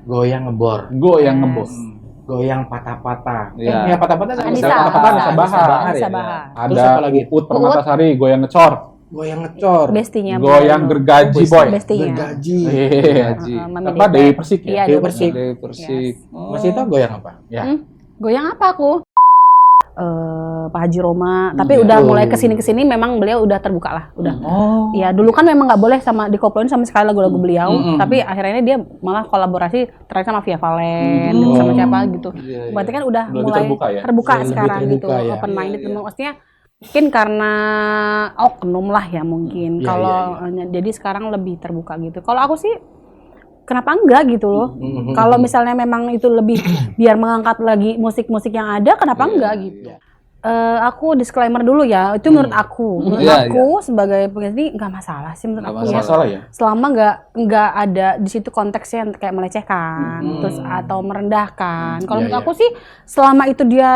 Goyang ngebor. Goyang ngebor. Goyang patah-patah. Iya. Patah-patah Anissa Bahar ya. Bahar. Terus Ada apa lagi? Uut Permatasari, goyang ngecor. Goyang ngecor. Bestinya. Goyang gergaji, boy. Bestinya. Gergaji. Gaji. Mami Apa Dita. Dewi Persik ya? Iya, Dewi Persik. Dewi Persik. Oh. Masih tahu goyang apa? Ya. Goyang apa aku? Pak Haji Roma, tapi Iya. udah mulai kesini memang beliau udah terbuka lah, udah. Oh. Ya dulu kan memang nggak boleh sama dikoplin sama sekali lagu-lagu beliau, tapi akhirnya dia malah kolaborasi terakhir sama Via Valen, sama siapa gitu. Iya, iya. Berarti kan udah Lebih mulai terbuka ya? terbuka Lebih sekarang terbuka gitu, ya. open minded. Iya, iya. Maksudnya mungkin karena oknum lah ya mungkin. Iya, Kalau jadi sekarang lebih terbuka gitu. Kalau aku sih kenapa enggak gitu loh. Kalau misalnya memang itu lebih biar mengangkat lagi musik-musik yang ada, kenapa enggak gitu. Aku disclaimer dulu ya, itu menurut aku. Menurut Iya, aku sebagai penyanyi nggak masalah sih menurut aku ya. Masalah ya? Selama nggak ada di situ konteksnya yang kayak melecehkan, terus atau merendahkan. Kalau menurut aku sih selama itu dia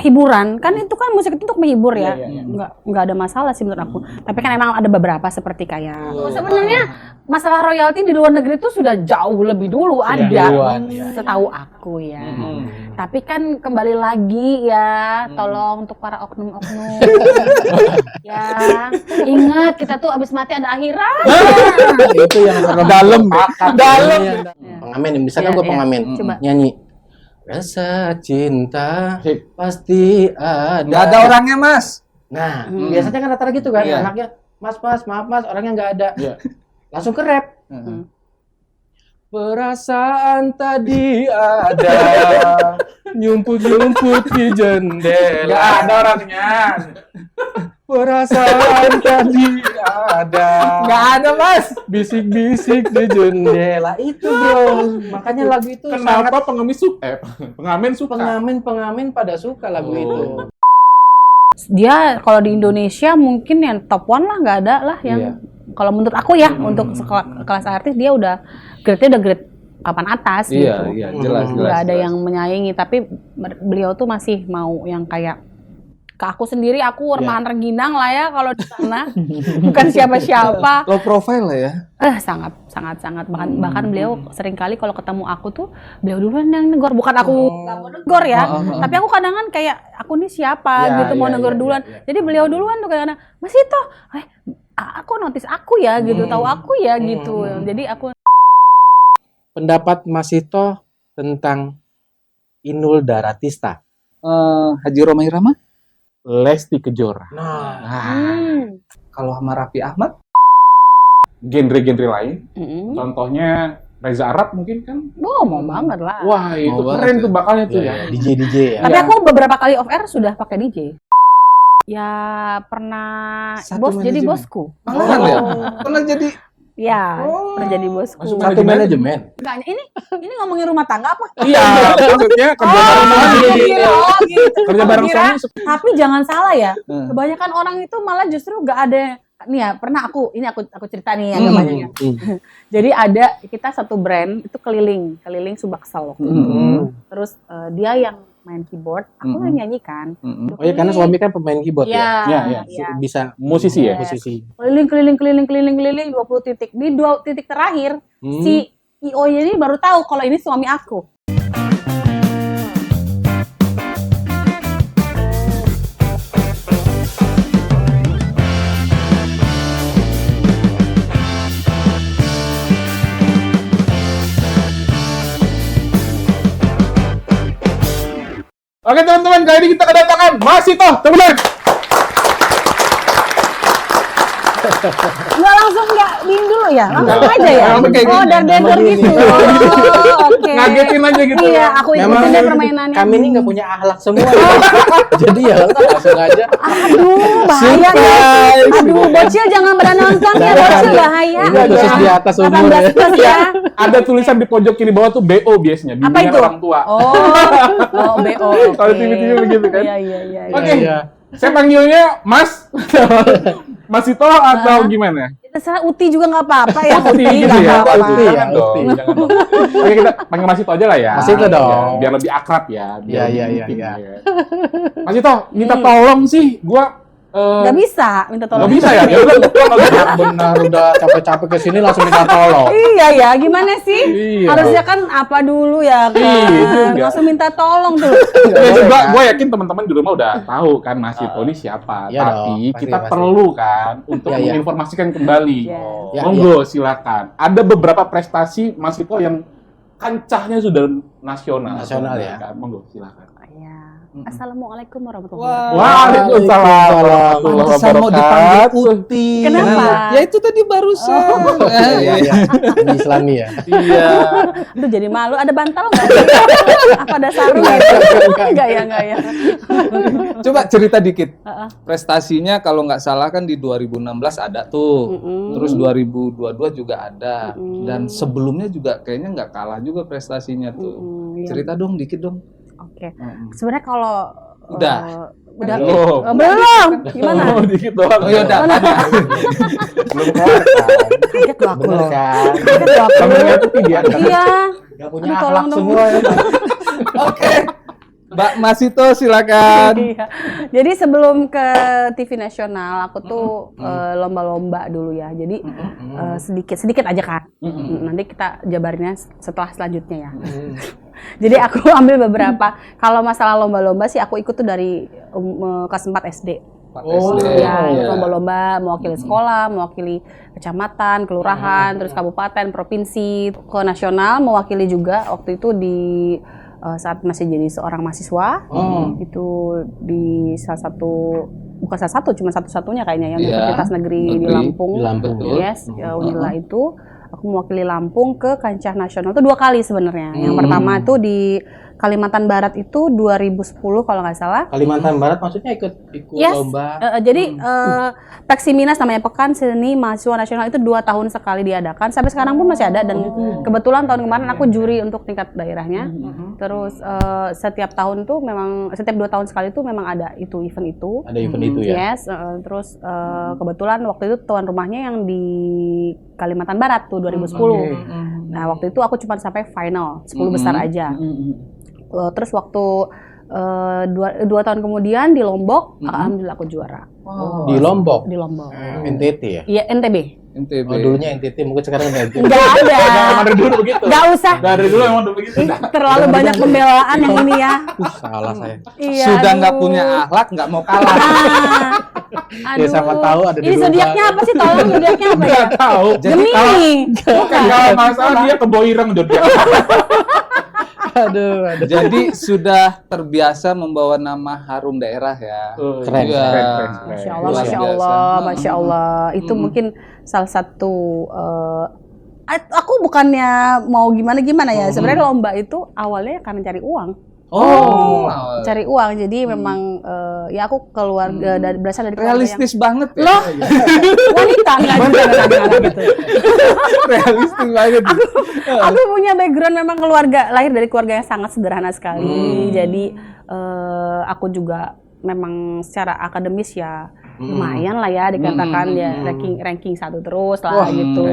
hiburan, kan itu kan musik itu untuk menghibur ya, nggak ada masalah sih menurut aku. Tapi kan emang ada beberapa seperti kayak sebenarnya masalah royalti di luar negeri itu sudah jauh lebih dulu ada, setahu aku ya. Tapi kan kembali lagi ya, tolong untuk para oknum-oknum ya, ingat kita tuh abis mati ada akhirat. Itu yang Dalam. Pengamen, bisa kan gue pengamen Coba. nyanyi. Rasa cinta pasti ada. Nggak ada orangnya, Mas. Nah, biasanya kan rata-rata gitu kan, Iya. anaknya, Mas, maaf Mas, orangnya nggak ada. Iya. Langsung ke rap. Perasaan tadi ada, nyumput-nyumput di jendela. Nggak ada orangnya. Perasaan tadi ada. Nggak ada, Mas. Bisik-bisik di jendela. Itu bro, makanya lagu itu sangat Kenapa pengamen suka? pengamen pada suka lagu itu. Dia kalau di Indonesia mungkin yang top one lah, nggak ada lah yang kalau menurut aku ya untuk kelas artis dia udah grade-nya udah grade papan atas gitu. Iya, jelas. Nggak ada yang menyaingi, tapi beliau tuh masih mau yang kayak ke aku sendiri, aku remahan rengginang lah ya kalau di sana, bukan siapa-siapa. Low profile lah ya. Sangat bahkan beliau sering kali kalau ketemu aku tuh beliau duluan yang negor, bukan aku nggak mau negor ya, tapi aku kadang-kadang kayak aku nih siapa gitu mau negor duluan. Jadi beliau duluan tuh kadang-kadang, Mas Ito, aku notice aku ya gitu, tahu aku ya gitu. Jadi aku Pendapat Mas Ito tentang Inul Daratista. Haji Roma Irama. Lesti Kejora. Kalau sama Raffi Ahmad. Genre-genre lain. Contohnya Reza Arab mungkin kan. mau banget lah. Wah, itu Mau keren banget tuh bakalnya tuh ya. DJ ya. Tapi aku beberapa kali off air sudah pakai DJ. Ya pernah Satu jadi manajemen. bosku. Malahan ya? Pernah jadi. Ya, pernah jadi bosku. Masuk Satu manajemen. Enggak, ini ngomongin rumah tangga apa? Iya, maksudnya kerja bareng suami. gitu. Kerja bareng Kira, suami. tapi jangan salah ya. Kebanyakan orang itu malah justru nggak ada. Nih ya, pernah aku cerita nih agak banyak ya. Jadi ada kita satu brand itu keliling Subaksal waktu itu. Terus dia yang main keyboard, aku yang nyanyikan. Oh ya, karena suami kan pemain keyboard ya. Iya. Bisa Musisi ya? musisi. Keliling 20 titik. Di 2 titik terakhir si IO-nya ini baru tahu kalau ini suami aku. Oke teman-teman, kali ini kita kedatangan Mas Ito, teman-teman. Nggak langsung nggak ding dulu ya, langsung aja ya. Langsung kayak Oh, gini. dar gitu. Oh, oke. Ngagetin aja gitu. Iya, aku ikutin deh permainannya. Kami ini nggak punya akhlak semua. Jadi ya langsung aja. Aduh, bahaya nih. Aduh, bocil jangan pada nonton ya, bocil bahaya. Ini khusus di atas umur 18 ya. plus ya. Ada tulisan di pojok kiri bawah tuh BO biasanya, Apa bimbingan itu? orang tua. Oh, BO. Kalau TV-TV begitu kan. Iya. Oke, Iya. saya panggilnya Mas. Mas Ito atau gimana? Terserah Uti juga nggak apa-apa ya. Uti gitu nggak ya. apa-apa. Uti ya. Jangan dong, Uti. jangan dong. Oke, kita panggil Mas Ito aja lah ya. Mas Ito dong. Ya, biar lebih akrab ya. Biar Iya, lebih iya, intim iya. ya. Mas Ito, minta tolong sih, gua Nggak bisa minta tolong. Nggak bisa ya? Ya udah, Benar udah capek-capek ke sini langsung minta tolong. Iya ya, gimana sih? Iya. Harusnya kan apa dulu ya kan? Iya juga. Langsung minta tolong tuh. Ya juga, kan? gue yakin teman-teman di rumah udah tahu kan Mas Ito ini siapa. Iya Tapi dong, pasti, kita pasti. perlu kan untuk Iya, iya. menginformasikan kembali. Iya. Ya, Monggo silakan. Ada beberapa prestasi Mas Ito yang kancahnya sudah nasional. Nasional ya. Kan? Monggo silakan. Iya. Assalamualaikum warahmatullahi wabarakatuh. Waalaikumsalam warahmatullahi Pantesan mau dipanggil wabarakatuh. Uti. Kenapa? Ya itu tadi barusan. Iya, iya. Di Islami ya. Iya. Aduh jadi malu. Ada bantal nggak? Apa ada sarung gitu? Enggak ya. Coba cerita dikit. Heeh. Prestasinya kalau nggak salah kan di 2016 ada tuh. Mm-mm. Terus 2022 juga ada. Mm-mm. Dan sebelumnya juga kayaknya nggak kalah juga prestasinya tuh. Mm-mm, iya. Cerita dong dikit dong. Oke. Mm-mm. Sebenarnya kalau Udah. udah Belum. belum. Gimana? Oh, dikit doang. Oh ya udah. Belum kelar kan. Kaget loh aku Bener loh. kan. Kaget loh aku. Temennya tuh dia. Iya. Gak punya Aduh, akhlak tolong dong. semua ya. Oke. Mbak Masito silakan. Iya. Jadi sebelum ke TV nasional, aku tuh lomba-lomba dulu ya. Jadi sedikit aja kan. Nanti kita jabarnya setelah selanjutnya ya. Jadi aku ambil beberapa. Kalau masalah lomba-lomba sih aku ikut tuh dari kelas 4 SD. Oh, Ya, iya. lomba-lomba mewakili sekolah, mewakili kecamatan, kelurahan, terus kabupaten, provinsi, ke nasional mewakili juga waktu itu di saat masih jadi seorang mahasiswa. Itu di salah satu, bukan salah satu, cuma satu-satunya kayaknya yang Iya, Universitas Negeri di negeri. Lampung. Di Lampung. Betul. Yes, ya, Unila itu aku mewakili Lampung ke kancah nasional itu 2 kali sebenarnya. Yang pertama itu di Kalimantan Barat itu 2010 kalau nggak salah. Kalimantan Barat maksudnya ikut Yes. lomba. Jadi Peksiminas namanya Pekan Seni Mahasiswa Nasional itu 2 tahun sekali diadakan. Sampai sekarang pun masih ada dan kebetulan tahun kemarin aku juri untuk tingkat daerahnya. Terus setiap tahun tuh memang setiap 2 tahun sekali tuh memang ada itu event itu. Ada event itu ya. Yes, terus kebetulan waktu itu tuan rumahnya yang di Kalimantan Barat tuh 2010. Nah, waktu itu aku cuma sampai final 10 besar aja. Terus waktu dua tahun kemudian di Lombok, alhamdulillah aku juara. Di Lombok. Di Lombok. NTT ya. Iya, NTB. NTB. Oh, dulunya NTT, mungkin sekarang NTT. Enggak ada. Emang dari dulu begitu. Enggak usah. Dari dulu emang udah begitu. Ih, terlalu banyak pembelaan yang ini ya. Salah saya. Iya. Sudah nggak aduh. punya akhlak, nggak mau kalah. Ah, Ya, siapa tahu ada di Ini rumah. zodiaknya apa sih? Tolong zodiaknya apa ya? Nggak tahu. Gemini. Bukan kalau masalah dia keboireng jodoh. Aduh, aduh. Jadi sudah terbiasa membawa nama harum daerah ya. Keren, Iya. keren. Masya Allah, Luar Masya biasa. Allah, Masya Allah. Itu mungkin salah satu. Aku bukannya mau gimana ya. Sebenarnya lomba itu awalnya karena cari uang. Oh, Cari uang. Jadi memang ya aku keluarga berasal dari keluarga realistis banget ya. Loh, wanita nggak juga nggak gitu. Realistis banget. Aku punya background memang keluarga lahir dari keluarga yang sangat sederhana sekali. Jadi aku juga memang secara akademis ya lumayan lah ya dikatakan ya ranking 1 terus lah gitu.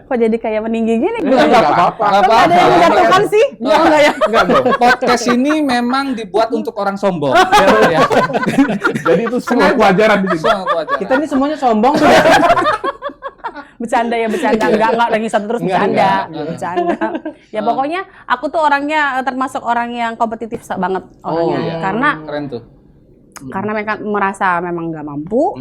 Kok jadi kayak meninggi gini? Nggak apa-apa. Nggak Kok ada yang apa-apa. menjatuhkan sih? Oh, enggak ya? Enggak dong. Podcast ini memang dibuat untuk orang sombong. Ya. Jadi itu semua kewajaran di sini. Semua kewajaran. Kita ini semuanya sombong sudah. Bercanda ya bercanda, enggak ranking 1 terus bercanda. Bercanda. Ya pokoknya aku tuh orangnya termasuk orang yang kompetitif banget orangnya. iya. Keren tuh. Karena mereka merasa memang nggak mampu,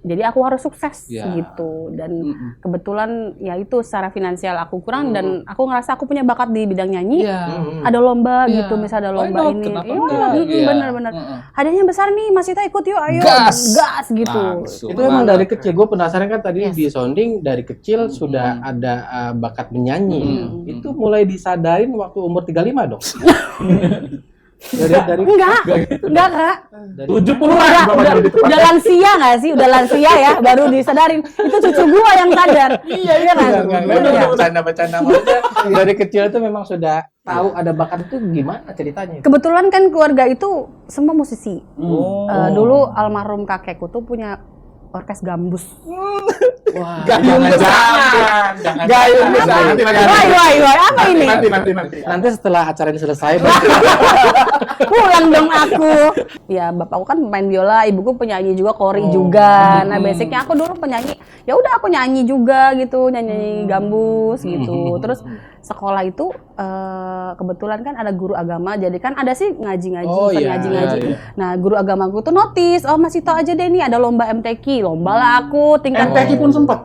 jadi aku harus sukses Ya. gitu. Dan kebetulan ya itu secara finansial aku kurang dan aku ngerasa aku punya bakat di bidang nyanyi. Iya. Ada lomba Iya. gitu, misalnya ada Why lomba not? ini. Kenapa Iya, enggak? Iya. bener-bener. Hadiahnya besar nih, Mas Ita ikut yuk, ayo. Gas. Gitu. Langsung. Itu emang dari kecil. Gue penasaran kan tadi Yes. di sounding dari kecil sudah ada bakat menyanyi. Itu mulai disadarin waktu umur 35 dong. dari Enggak Kak. 70-an Udah lansia nggak sih? Udah lansia ya, baru disadarin. Itu cucu gua yang sadar. Iya kan? Iya. bercanda maksudnya dari kecil itu memang sudah tahu ada bakat itu gimana ceritanya. Kebetulan kan keluarga itu semua musisi. Oh. Dulu almarhum kakekku tuh punya orkes gambus. Wah, Gayung besar. Jangan. Gayung besar. Wah, apa ini? Nanti setelah acara ini selesai, pulang dong aku. Ya bapakku kan pemain biola, ibuku penyanyi juga, kori juga. Nah basicnya aku dulu penyanyi. Ya udah aku nyanyi juga gitu, nyanyi gambus gitu. Terus sekolah itu kebetulan kan ada guru agama, jadi kan ada sih ngaji-ngaji, ngaji-ngaji. Nah guru agamaku tuh notice, oh Mas Ito aja deh nih ada lomba MTQ, lomba lah aku tingkat MTQ pun sempat.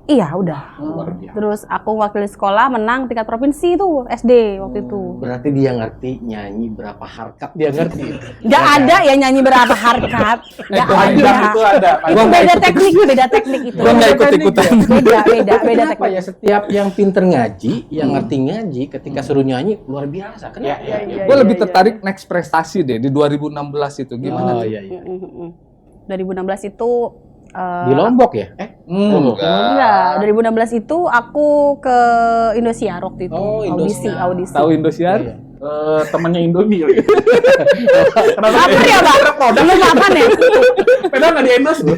Iya udah. Terus aku wakil sekolah menang tingkat provinsi tuh SD waktu itu. berarti dia ngerti nyanyi berapa harkat, dia ngerti. Gak ada ya nyanyi berapa harkat. Gak ada. Itu ada. Itu beda teknik itu. Gua nggak ikut-ikutan. Beda Kenapa teknik. ya setiap yang pinter ngaji, yang ngerti ngaji, ketika suruh nyanyi luar biasa. Kenapa? Gue lebih tertarik next prestasi deh di 2016 itu gimana? Oh iya. 2016 itu Di Lombok ya? enggak, 2016 itu aku ke Indosiar waktu itu. Oh, Indosiar. Audisi. Tahu Indosiar? Iya. Temannya Indomie. Apa ya, Bang? Lu kapan ya? Padahal nggak di-endorse loh.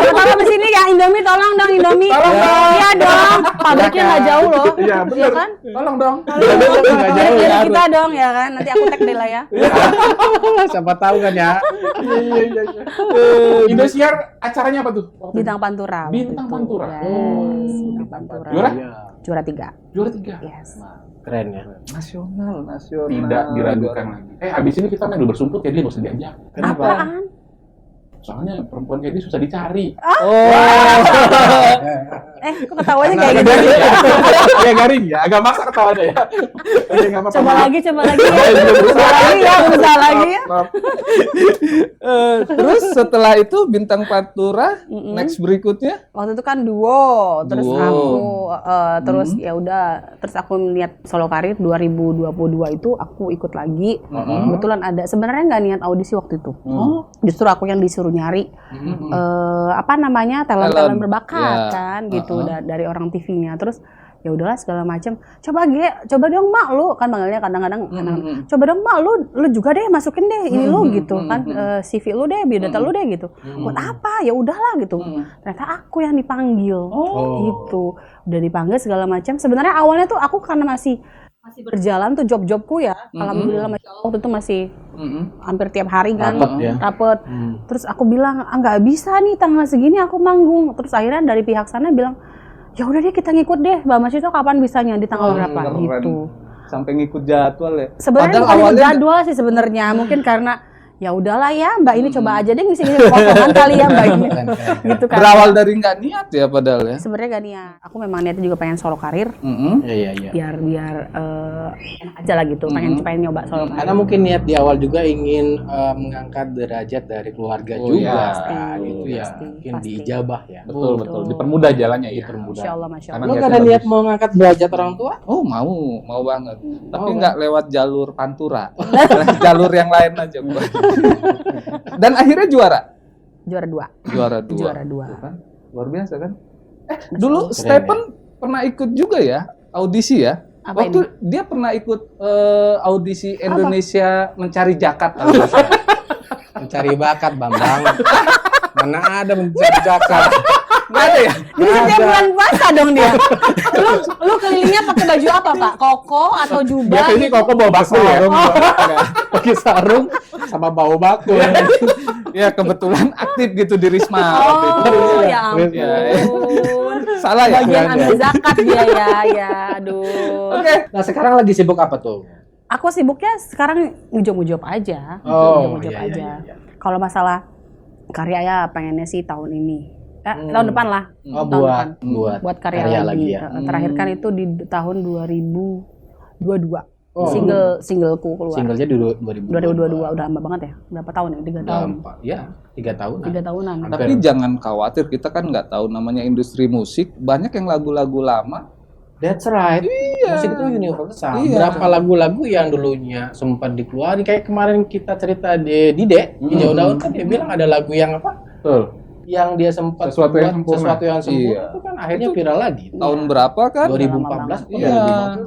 Kalau di sini ya Indomie, tolong dong Indomie. Tolong dong. Iya dong. Pabriknya nggak jauh loh. Iya, benar. kan? Tolong dong. Nggak jauh Dari ya. kita dong ya kan. Nanti aku tag deh lah ya. Siapa tahu kan ya. Iya. Indosiar acaranya apa tuh? Bintang Pantura. waktu Bintang itu. Pantura. Yes, Bintang Pantura. Juara? Juara 3. Juara 3. Yes. Keren ya. Nasional. Tidak diragukan lagi. Abis ini kita main udah bersumput ya dia nggak usah diajak. Apaan? Soalnya perempuan kayak dia susah dicari. Kok ketawanya kayak gitu? Ya garing ya, agak maksa ketawanya ya. Oke, nggak apa-apa. Coba lagi ya. Berusaha lagi ya. Maaf. Terus setelah itu Bintang Pantura, next berikutnya? Waktu itu kan duo, terus Duo. aku terus ya udah, terus aku niat solo karir 2022 itu aku ikut lagi. Kebetulan ada, sebenarnya nggak niat audisi waktu itu. Justru aku yang disuruh nyari talent berbakat kan gitu dari orang TV-nya. Terus ya udahlah segala macam. Coba dong Mak lu kan manggilnya kadang-kadang coba dong Mak lu juga deh masukin deh ini lu gitu kan CV lu deh, biodata lu deh gitu. Buat apa? Ya udahlah gitu. Ternyata aku yang dipanggil. Gitu. Udah dipanggil segala macam. Sebenarnya awalnya tuh aku karena masih berjalan tuh job-jobku ya. Alhamdulillah waktu itu masih hampir tiap hari kan rapet. Terus aku bilang nggak bisa nih tanggal segini aku manggung. Terus akhirnya dari pihak sana bilang ya udah deh kita ngikut deh Mbak Mas itu kapan bisanya di tanggal berapa Keren. gitu. Sampai ngikut jadwal ya. Sebenarnya bukan ikut jadwal sih sebenarnya, mungkin karena ya udahlah ya Mbak ini coba aja deh ngisi kosongan kali ya Mbak ini. Gitu kan. Berawal dari nggak niat ya padahal ya. Sebenarnya gak niat. Aku memang niatnya juga pengen solo karir. Iya. Biar enak aja lah gitu. Pengen nyoba solo karir. Karena mungkin niat di awal juga ingin mengangkat derajat dari keluarga juga. Itu ya mungkin diijabah ya. Betul. Dipermudah jalannya ya. Masya Allah. Lo gak ada niat mau ngangkat derajat orang tua? Oh mau banget. Tapi nggak lewat jalur Pantura, jalur yang lain aja gua. Dan akhirnya juara. Juara 2. Kan? Luar biasa kan? Dulu Stephen pernah ikut juga ya audisi ya. Apa Waktu dia pernah ikut audisi Indonesia Mencari Jakat. Mencari bakat Bambang. Mana ada mencari bakat? Nggak ada ya? Jadi setiap bulan puasa dong dia. Lu kelilingnya pakai baju apa Pak? Koko atau jubah? Biasa ini kok bawa bakso ya. Pakai sarung sama bau bakul. Ya kebetulan aktif gitu di Risma waktu itu. Oh ya ampun. Salah ya? Bagian ambil zakat dia ya. Aduh. Oke. Nah sekarang lagi sibuk apa tuh? Aku sibuknya sekarang ngejob aja. Ngejob aja. Kalau masalah karya ya pengennya sih tahun ini. Tahun depan lah. Buat karya lagi ya. Terakhir kan itu di tahun 2022. Singleku keluar. Singlenya di 2022. Udah lama banget ya. Berapa tahun ya? 3 tahun. Ya, 3 tahun. 3 tahunan. Tapi jangan khawatir, kita kan nggak tahu namanya industri musik. Banyak yang lagu-lagu lama. That's right. Musik itu universal. Berapa lagu-lagu yang dulunya sempat dikeluarin, kayak kemarin kita cerita di Dide, Hijau Daun kan dia bilang ada lagu yang apa? Betul. Yang dia sempat Sesuatu yang sempurna. Itu kan akhirnya viral lagi. Tahun berapa kan? 2014 Iya.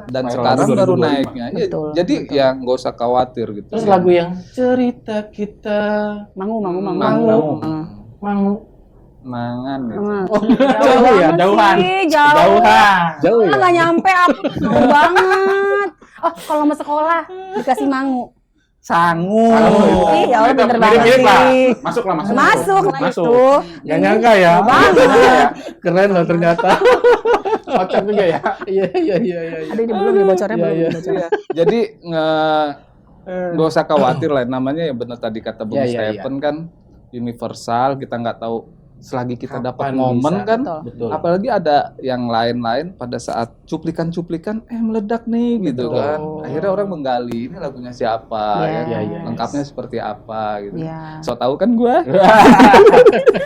Dan Viral sekarang lagi baru 2025. naiknya. Ya, Betul, jadi ya nggak usah khawatir gitu. Terus lagu yang cerita kita Mangu. Mangan gitu. jauh ya, jauhan. Jauh. Jauh ya. Nggak nyampe apa. Jauh banget. Oh, kalau mau sekolah dikasih mangu. Sangu. Iya, Allah pinter banget Mirip-mirip lah. sih. Masuk lah, masuk. Masuk lah itu. Nggak nyangka ya. Keren loh ternyata. Kocak juga ya. Iya. Aduh, ini belum dibocornya, belum Iya. dibocornya. Jadi nggak usah khawatir lah. Namanya ya benar tadi kata Bung Iya. Stephen kan universal. Kita nggak tahu selagi kita dapat Kapan momen bisa. kan. Betul. Apalagi ada yang lain-lain pada saat cuplikan-cuplikan meledak nih gitu Betul. kan. Akhirnya orang menggali ini lagunya siapa Iya. ya. Iya. Lengkapnya seperti apa gitu. Iya. So tahu kan gua.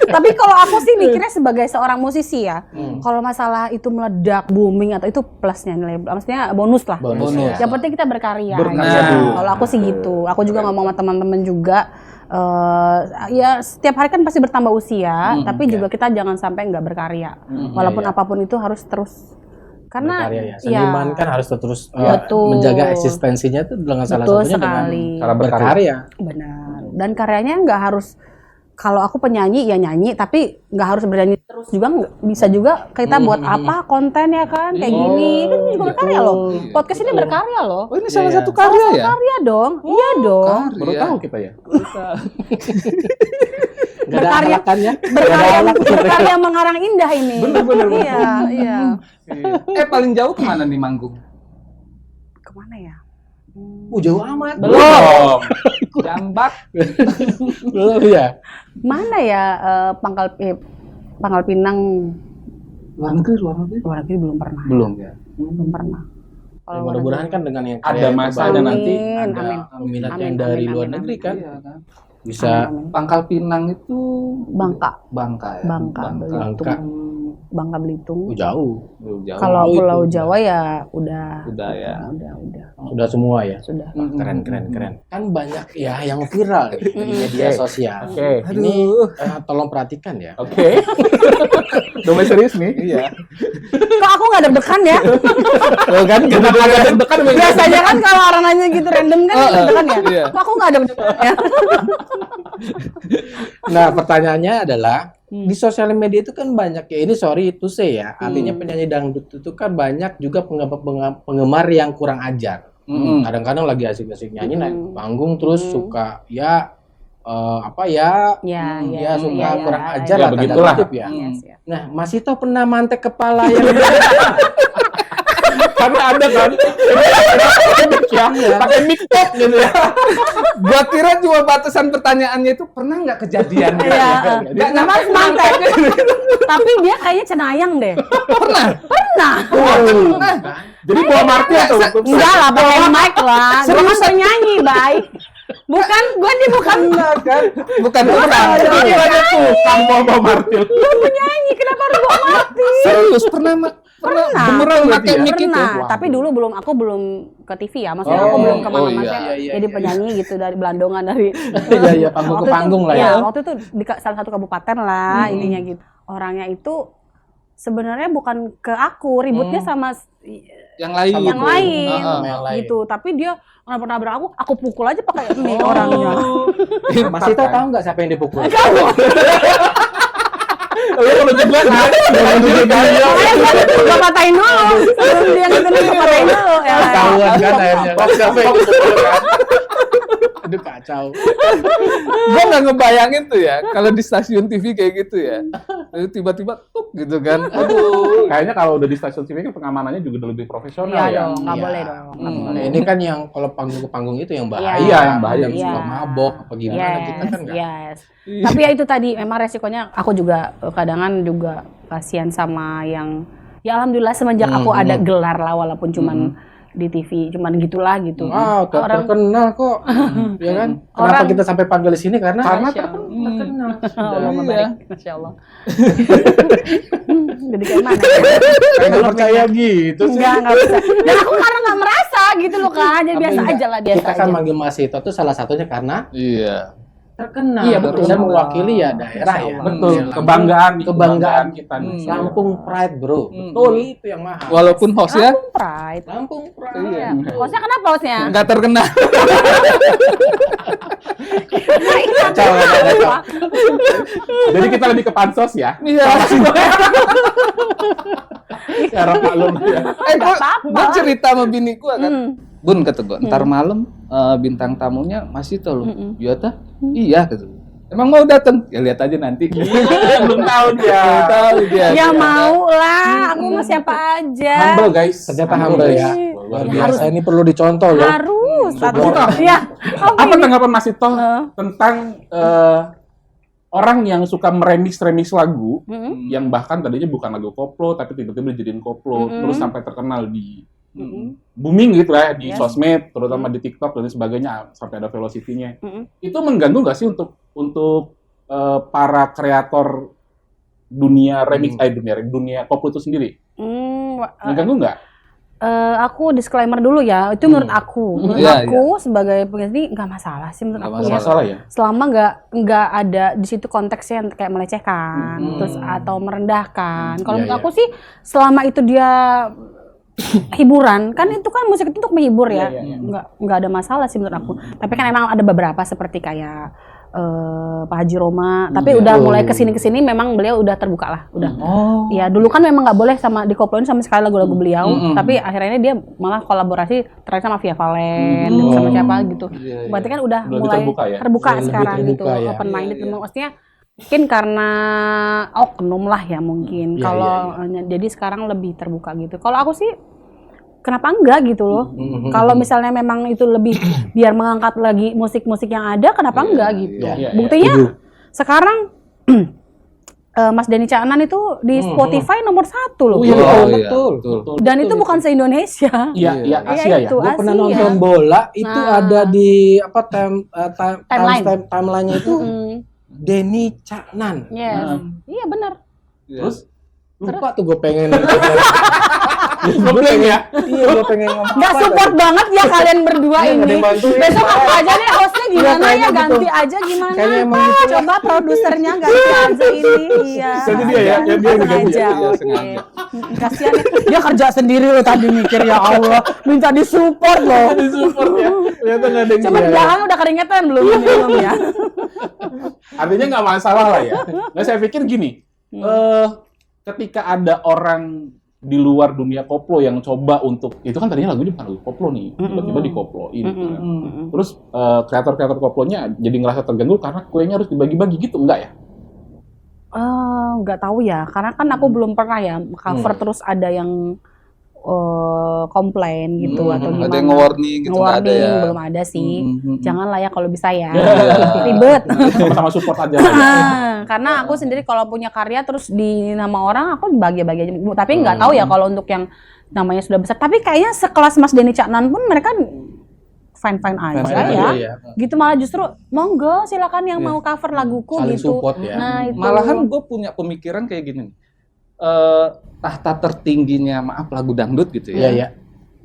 Tapi kalau aku sih mikirnya sebagai seorang musisi ya, Hmm. kalau masalah itu meledak, booming atau itu plusnya nilai, maksudnya bonus lah. Bonus. Bonus. Yang penting kita berkarya. Berkarya gitu. dulu. Kalau aku sih gitu. Aku juga ngomong sama teman-teman juga. Ya setiap hari kan pasti bertambah usia, tapi juga kita jangan sampai nggak berkarya. Walaupun Iya. apapun itu harus terus. Karena Berkarya ya. Seniman kan harus terus Betul. menjaga eksistensinya itu dengan salah betul satunya sekali. dengan cara berkarya. Benar. Dan karyanya nggak harus, kalau aku penyanyi ya nyanyi, tapi nggak harus bernyanyi terus juga, bisa juga kita buat apa konten ya kan kayak gini kan juga berkarya loh. Podcast ini berkarya loh. Oh ini salah Iya. satu karya ya? Karya dong, iya dong. Baru tahu kita ya. Nggak ada Berkarya. halakannya. Berkarya mengarang indah ini. Bener. Iya. Paling jauh kemana nih manggung? Kemana ya? Jauh amat. Belum. Jambak. Belum ya. Mana ya Pangkal Pinang? Luar negeri. Luar negeri belum pernah. Belum ya. Belum pernah. Ya, mudah-mudahan kan dengan yang Ada karya yang masanya terbaru nanti ada minat yang Amin, dari amin, luar amin, negeri amin. kan Iya kan. bisa Pangkal Pinang itu Bangka. Bangka ya. Bangka, Bangka. Bangka Belitung. Jauh. Jauh. Kalau itu Pulau udah. Jawa ya udah. Udah ya. Udah. Sudah semua ya. Sudah. Keren. Kan banyak ya yang viral di media sosial. Oke. Ini tolong perhatikan ya. Oke. Udah mulai serius nih. Iya. Kok aku nggak deg-degan ya? Loh kan Kenapa agak deg-degan? Biasanya kan kalau orang nanya gitu random kan deg-degan ya. Iya. Kok aku nggak deg-degan ya? Nah, pertanyaannya adalah di sosial media itu kan banyak ya, ini sorry to say ya, artinya penyanyi dangdut itu kan banyak juga penggemar yang kurang ajar. Kadang-kadang lagi asik-asik nyanyi naik panggung terus suka ya suka kurang ajar Ya, lah tanda begitulah. kutip ya. Yes, ya. Nah, Mas Ito pernah mantek kepala yang Karena ada kan. Pakai mic top gitu ya. Gua kira cuma batasan pertanyaannya itu pernah nggak kejadian? Iya. Nggak Nama nyampe mantek. Tapi dia kayaknya cenayang deh. Pernah. Jadi bawa martil tuh. Enggak lah, pakai mic lah. Gue kan penyanyi, baik. Bukan, gue nih bukan. Bukan tukang. Ini ada tukang bawa martil. Gue penyanyi, kenapa harus bawa mati? Serius pernah beneran pakai mic itu? Pernah, tapi dulu aku belum ke TV ya, maksudnya aku belum kemana-mana. iya. Jadi penyanyi gitu dari Belandongan dari. Iya, panggung ke Waktu itu- panggung lah ya. Iya, waktu itu di salah satu kabupaten lah intinya gitu. Orangnya itu sebenarnya bukan ke aku, ributnya sama Yang lain. yang lain, Sama yang lain. gitu. Tapi dia nabrak aku pukul aja pakai mic orangnya. Mas Ito tahu nggak siapa yang dipukul? Lu kalau jelas Makanya gue patahin dulu, sebelum dia ngetenin gue patahin dulu. Ya. Ketahuan kan akhirnya. Siapa yang dipukul kan? Aduh kacau. Gue nggak ngebayangin tuh ya kalau di stasiun TV kayak gitu ya. Lalu tiba-tiba tuk gitu kan. Aduh. Kayaknya kalau udah di stasiun TV kan pengamanannya juga udah lebih profesional Iya ya. dong, nggak Iya. boleh dong. Nggak boleh. Nah, ini kan yang kalau panggung ke panggung itu yang bahaya. Iya, yang bahaya. Yang suka mabok apa gimana kita kan nggak. Yes. Tapi ya itu tadi memang resikonya aku juga kadang juga kasihan sama yang ya alhamdulillah semenjak aku ada gelar lah walaupun cuman di TV cuman gitulah gitu. Terkenal kok. Ya kan? Kenapa Orang- kita sampai panggil di sini karena terkenal. Allahumma Iya. barik. Masya Allah. Jadi kayak mana? Kayak nggak percaya gitu sih. Enggak bisa. Dan aku karena nggak merasa gitu loh kan. Jadi biasa aja lah biasa Kita kan aja. manggil Mas Ito tuh salah satunya karena Iya. terkenal. Iya, betul. Dan mewakili ya daerah ya. Betul. Ya, Kebanggaan kita nih. Lampung Pride, Bro. Hmm. Betul itu yang mahal. Walaupun hostnya Lampung Pride. Lampung Pride. Iya. Hostnya kenapa hostnya? nggak terkenal. Kacau. Jadi kita lebih ke pansos ya. Iya. Cara maklum ya. Gua cerita sama bini gua kan. Bun kata gua, ntar malam bintang tamunya masih tuh loh. Yota? Iya kata gua. Emang mau datang? Ya lihat aja nanti. Belum tahu dia. Belum tahu dia. Ya mau lah, aku mah siapa aja. Humble guys. Ternyata humble ya. Luar biasa, ini perlu dicontoh loh. Harus. Syukur. Ya. Apa tanggapan Mas Ito tentang orang yang suka meremix lagu yang bahkan tadinya bukan lagu koplo tapi tiba-tiba dijadiin koplo terus sampai terkenal di booming gitu lah di sosmed, terutama di TikTok dan sebagainya sampai ada velocity-nya. Itu mengganggu nggak sih untuk para kreator dunia remix, dunia koplo itu sendiri? Mengganggu nggak? Aku disclaimer dulu ya, itu menurut aku. Menurut Iya, aku sebagai penyanyi nggak masalah sih menurut Nggak aku. Masalah ya? Selama nggak ada di situ konteksnya yang kayak melecehkan, terus atau merendahkan. Kalau menurut aku sih, selama itu dia hiburan, kan itu kan musik itu untuk menghibur ya, nggak ada masalah sih menurut aku. Tapi kan emang ada beberapa seperti kayak Pak Haji Roma, tapi udah mulai kesini memang beliau udah terbuka lah, udah. Ya dulu kan memang nggak boleh sama dikoploin sama sekali lagu-lagu beliau, tapi akhirnya dia malah kolaborasi terakhir sama Via Valen, sama siapa gitu. Berarti kan udah mulai terbuka sekarang gitu, open minded. Maksudnya mungkin karena oknum lah ya mungkin. Kalau jadi sekarang lebih terbuka gitu. Kalau aku sih kenapa enggak gitu loh. Kalau misalnya memang itu lebih biar mengangkat lagi musik-musik yang ada, kenapa enggak gitu. Buktinya sekarang Mas Denny Caknan itu di Spotify nomor 1 loh. Betul. Dan itu bukan se-Indonesia. Iya, Asia ya. Itu Gue pernah Asia. nonton bola itu ada di apa timeline-nya itu Denny Caknan. Yes. Iya benar. Terus Lupa tuh gue pengen. ngeblank ya? Iya, gue pengen ngomong. Nggak support banget ya kalian berdua ini. Besok aku aja nih hostnya gimana ya, ganti aja gimana. Kayaknya emang gitu ya. Coba produsernya ganti aja ini. Iya. Jadi dia ya, yang dia ganti. Sengaja, Iya, oke. sengaja. Kasihan ya. Dia kerja sendiri loh tadi mikir, ya Allah. Minta disupport loh. Support ya. Ternyata nggak ada yang Coba di belakang udah keringetan belum ya. Artinya nggak masalah lah ya. Nah, saya pikir gini, ketika ada orang di luar dunia koplo yang coba untuk, itu kan tadinya lagunya bukan lagu koplo nih, tiba-tiba dikoploin. Terus kreator-kreator koplonya jadi ngerasa terganggu karena kuenya harus dibagi-bagi gitu, enggak ya? Nggak tahu ya, karena kan aku belum pernah ya cover terus ada yang komplain gitu atau gimana. Ada yang nge-warning gitu, nggak ada ya? Belum ada sih. Janganlah ya kalau bisa ya. Ribet. Sama-sama support aja. Karena aku sendiri kalau punya karya terus di nama orang aku bagi-bagi aja. Tapi nggak tahu ya kalau untuk yang namanya sudah besar. Tapi kayaknya sekelas Mas Denny Caknan pun mereka fine-fine aja ya. Gitu malah justru monggo silakan yang mau cover laguku Saling gitu. support ya. Nah, itu. Malahan gue punya pemikiran kayak gini nih. Tahta tertingginya lagu dangdut gitu ya. Iya.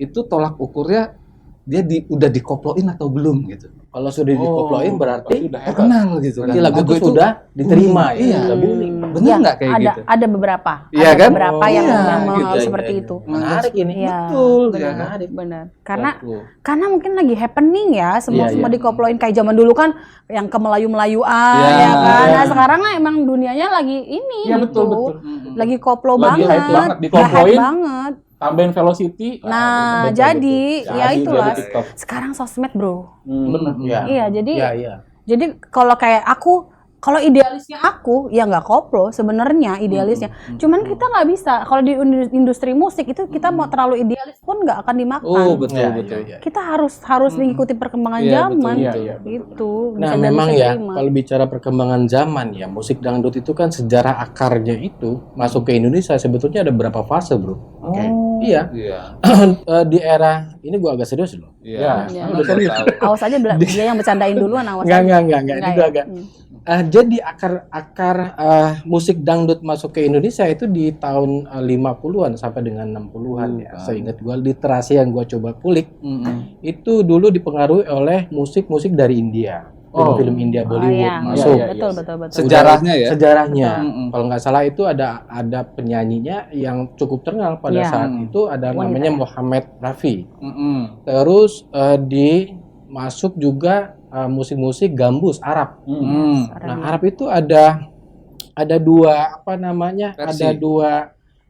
Itu tolak ukurnya dia udah dikoploin atau belum gitu. Kalau sudah dikoploin berarti Terkenal gitu kan. berarti lagu itu sudah diterima ya. Iya. Sudah booming. Bener nggak kayak ada, gitu? Ada beberapa. Iya Ada kan? beberapa yang Iya, memang gitu. seperti Iya, itu. Menarik ini. Iya, Betul, benar, ya kan? benar. Karena Betul. karena mungkin lagi happening ya, semua Iya, iya. dikoploin kayak zaman dulu kan yang ke Melayu-Melayuan Iya. ya kan. Nah, sekarang lah emang dunianya lagi ini Iya, gitu. betul. Lagi koplo Lagi banget. hype banget, Hype dikoploin. banget. Tambahin velocity. Nah, betul, jadi betul. ya Jadi itulah. dari TikTok. Sekarang sosmed, Bro. Bener. Iya. Iya, jadi Iya. jadi kalau kayak aku, kalau idealisnya aku ya nggak koplo sebenarnya idealisnya. Cuman kita nggak bisa. Kalau di industri musik itu kita mau terlalu idealis pun nggak akan dimakan. Oh, betul Iya, betul. iya. Kita harus mengikuti perkembangan Iya, zaman. betul, iya, Gitu. Nah, Bisa dan memang bisa ya, terima. kalau bicara perkembangan zaman ya, musik dangdut itu kan sejarah akarnya itu masuk ke Indonesia sebetulnya ada berapa fase, Bro? Oke. Iya. Iya. Di era ini gua agak serius loh. Iya. Iya. Udah serius. Awas aja dia yang bercandain duluan, awas aja. Enggak. Ini Enggak gua ya? agak. Jadi akar musik dangdut masuk ke Indonesia itu di tahun 50-an sampai dengan 60-an ya. Seingat gua literasi yang gua coba kulik itu dulu dipengaruhi oleh musik-musik dari India. Film-film India Bollywood iya. masuk. Iya, Betul. Sejarahnya ya. Sejarahnya. Mm-mm. Kalau nggak salah itu ada penyanyinya yang cukup terkenal pada Iya. saat itu ada Wanita. namanya Muhammad Rafi. Mm-mm. Terus masuk juga musik-musik gambus Arab. Mm. Nah, Arab itu ada dua apa namanya? Versi. Ada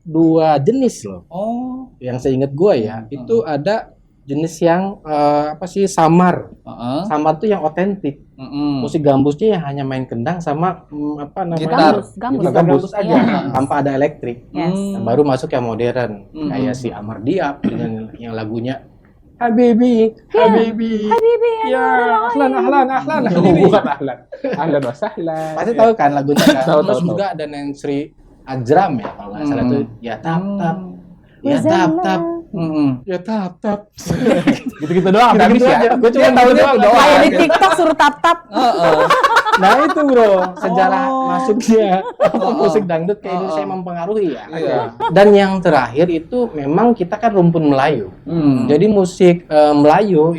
dua jenis loh. Oh. Yang seingat gua ya, itu ada jenis yang apa sih samar. Heeh. Samar tuh yang otentik. Musik gambusnya yang hanya main kendang sama apa namanya? Gitar. Gambus. Gitar gambus aja Iya. tanpa ada elektrik. Yes. Nah, baru masuk yang modern kayak si Amar Diab dengan yang lagunya Habibi, Habibi. Habibi, Ya, ahlan, Habibi. Bukan ahlan wa sahlan. Pasti tahu kan lagunya kan? Tahu, Terus tahu. juga ada Nensri Ajram ya kalau nggak salah itu ya tap tap. Ya tap tap. Ya tap tap. Gitu-gitu doang, udah habis Gitu-gitu ya. aja. Gue cuma Dia tahu tahunya doang. itu doang. Kayak di TikTok suruh tap-tap. Nah itu bro, sejarah masuknya musik dangdut ke Indonesia mempengaruhi ya. Iya. Dan yang terakhir itu memang kita kan rumpun Melayu. Jadi musik Melayu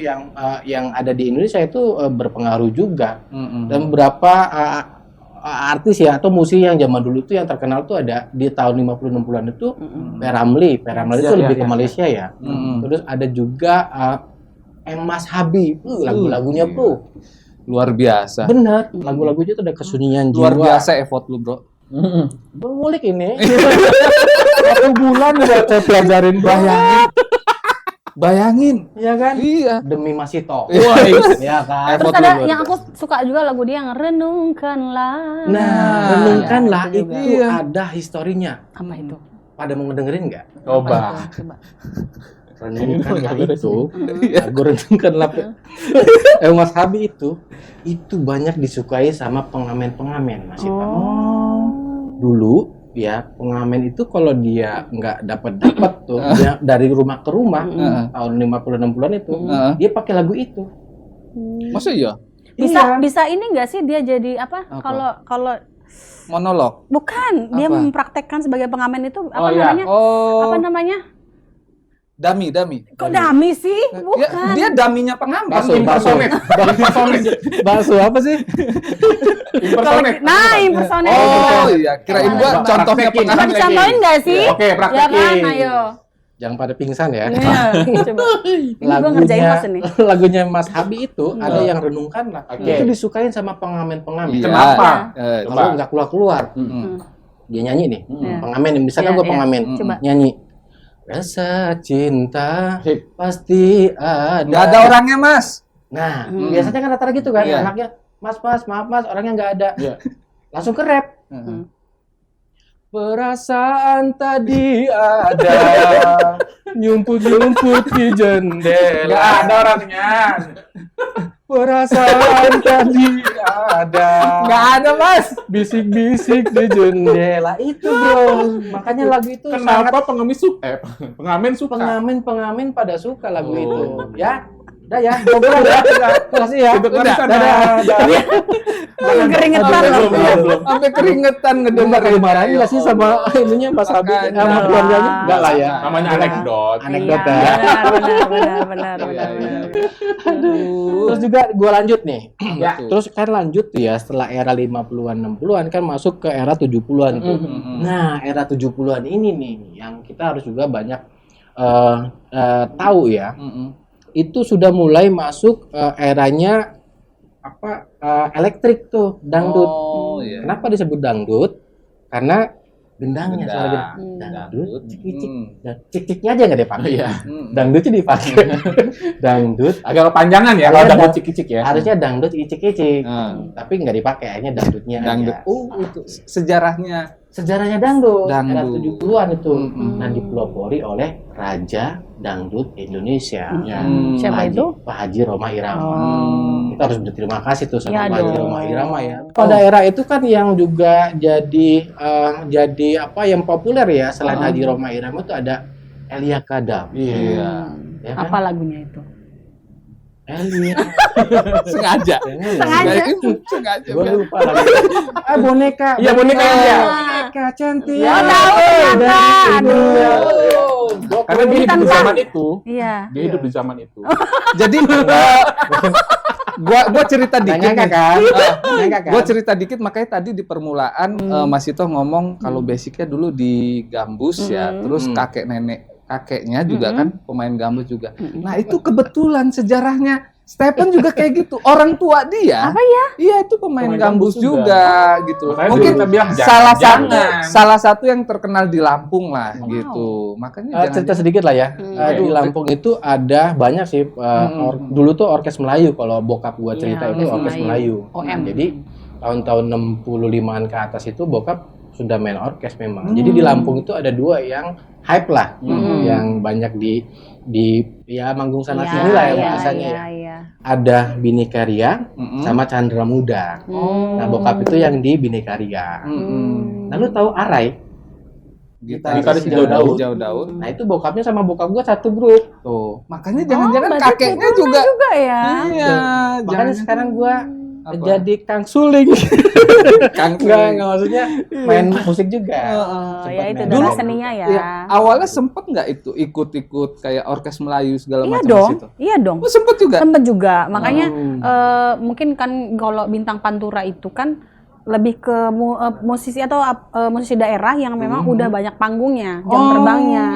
yang ada di Indonesia itu berpengaruh juga. Dan beberapa artis ya atau musisi yang zaman dulu tuh yang terkenal tuh ada di tahun 50-60-an itu P. Ramlee itu lebih ke Malaysia ya. Terus ada juga Mas Habib, lagu-lagunya bro. Luar biasa. Benar, lagu-lagunya tuh ada kesunyian jiwa. Luar biasa effort lu, Bro. Ngulik ini. 1 bulan udah saya pelajarin Bayangin. ya kan? Iya. Demi Masito. Wah, ya kan? Terus Effort ada lu luar yang biasa. aku suka juga lagu dia yang renungkanlah. Nah, renungkanlah itu itu juga. ada historinya. Apa itu? Pada mau ngedengerin nggak? Coba. Coba. Renungkanlah Nggak beres itu. Lagu renungkanlah. Mas Habi itu banyak disukai sama pengamen-pengamen Mas Ita. Dulu ya pengamen itu kalau dia nggak dapat tuh dia dari rumah ke rumah tahun 50-60-an itu dia pakai lagu itu. Masa iya? Bisa ini enggak sih dia jadi apa? Kalau Monolog. bukan, dia Apa? mempraktekkan sebagai pengamen itu apa iya. namanya? Oh. Apa namanya? Dami. Kok dami sih? Ya, Bukan. dia daminya pengamen. Bakso apa sih? Impersonate. Nah, impersonate. Oh iya, kirain gua contohnya Praktekin. Bisa pengamen. dicontohin nggak sih? Oke, Ya praktekin. kan, ayo. Jangan pada pingsan ya. Iya, coba. Ini gua ngerjain pas ini. Lagunya Mas Habi itu ada yang renungkanlah. Oke. Itu disukain sama pengamen-pengamen. Iya. Kenapa? Kalau Coba. nggak keluar, dia nyanyi nih. Pengamen, misalkan Iya, gue iya. pengamen, Coba. nyanyi. Rasa cinta Sip. pasti ada. Nggak ada orangnya, Mas. Nah, biasanya kan rata-rata gitu kan, Iya. anaknya, Mas, maaf Mas, orangnya nggak ada. Iya. Langsung ke rap. Perasaan tadi ada, nyumput-nyumput di jendela. Nggak ada orangnya. Perasaan tadi ada. Nggak ada, Mas. Bisik-bisik di jendela itu bro. Makanya lagu itu sangat Kenapa pengamen suka? pengamen pada suka lagu itu. Ya, udah ya. Gue pulang ya. Makasih ya. Hidup di sana. Keringetan loh. Sampai keringetan Lu ngedenger. nggak dimarahin nggak sih sama ininya Mas Abi Makanya. sama keluarganya? Enggak lah ya. Namanya anekdot. Anekdot Iya, ya. benar. Terus juga gue lanjut nih. Ya. Terus kan lanjut tuh ya setelah era 50-an 60-an kan masuk ke era 70-an tuh. Nah, era 70-an ini nih yang kita harus juga banyak tahu ya. Itu sudah mulai masuk eranya apa elektrik tuh dangdut. Oh, iya. Kenapa disebut dangdut? Karena gendangnya Gendang. suara dangdut, cik-cik. Hmm. Dan cik-ciknya aja nggak dipakai. Iya. Dangdutnya dipakai. Dangdut. Agak kepanjangan ya kalau Harusnya dangdut cik-cik ya. Harusnya dangdut icik-icik. Hmm. Tapi nggak dipakai, akhirnya dangdutnya Dangdut. aja. Oh, itu sejarahnya. Sejarahnya dangdut. Era Dangdut. 70-an itu. Hmm. Dan dipelopori oleh Raja Dangdut Indonesia. Ya. Siapa Pak itu? Pak Haji Roma Irama. Kita harus berterima kasih tuh sama Ya Pak Haji dong. Roma Irama ya. Pada era itu kan yang juga jadi apa yang populer ya selain Haji Roma Irama itu ada Elia Kadam. Iya. Ya kan? Apa lagunya itu? Elia. Sengaja. Sengaja. Sengaja. Gue lupa lagi. Boneka. Iya, boneka ya. Boneka cantik. Ya, tahu ternyata. Aduh. Karena dia hidup di zaman itu. Iya. Dia hidup di zaman itu. Jadi gua cerita dikit. Nyangka nih. kan? Nyangka kan? Gue cerita dikit, makanya tadi di permulaan Mas Ito ngomong kalau basicnya dulu di gambus ya, terus kakeknya juga kan pemain gambus juga. Nah, itu kebetulan sejarahnya Stephen juga kayak gitu. Orang tua dia. Apa ya? Iya, itu pemain gambus juga gitu. Makanya Mungkin kita bilang, salah satu yang terkenal di Lampung lah gitu. Makanya Cerita sedikit lah ya. Di Lampung itu ada banyak sih. Dulu tuh orkes Melayu. Kalau bokap gua cerita itu orkes Melayu. OM. Nah, jadi tahun-tahun 65-an ke atas itu bokap sudah main orkes memang. Jadi di Lampung itu ada dua yang hype lah, yang banyak di ya manggung sana sini lah ya bahasanya. Iya. Ada Bhinneka sama Chandra Muda. Nah, bokap itu yang di Bhinneka. Nah, lu tahu Arai? Gitaris Hijau Daun. Nah, itu bokapnya sama bokap gua satu grup. Tuh. Makanya jangan-jangan berarti kakeknya keturunan juga. ya. Iya, Makanya sekarang gua Apa? jadi Kang Suling. Kang Enggak maksudnya main musik juga. Ya itu main. dulu Dulu seninya ya. Iya, awalnya sempet nggak itu ikut-ikut kayak orkes Melayu segala Iya macam dong, situ? iya dong. Oh, sempet juga. Sempet juga. Makanya mungkin kan kalau Bintang Pantura itu kan lebih ke musisi atau musisi daerah yang memang udah banyak panggungnya, jam terbangnya.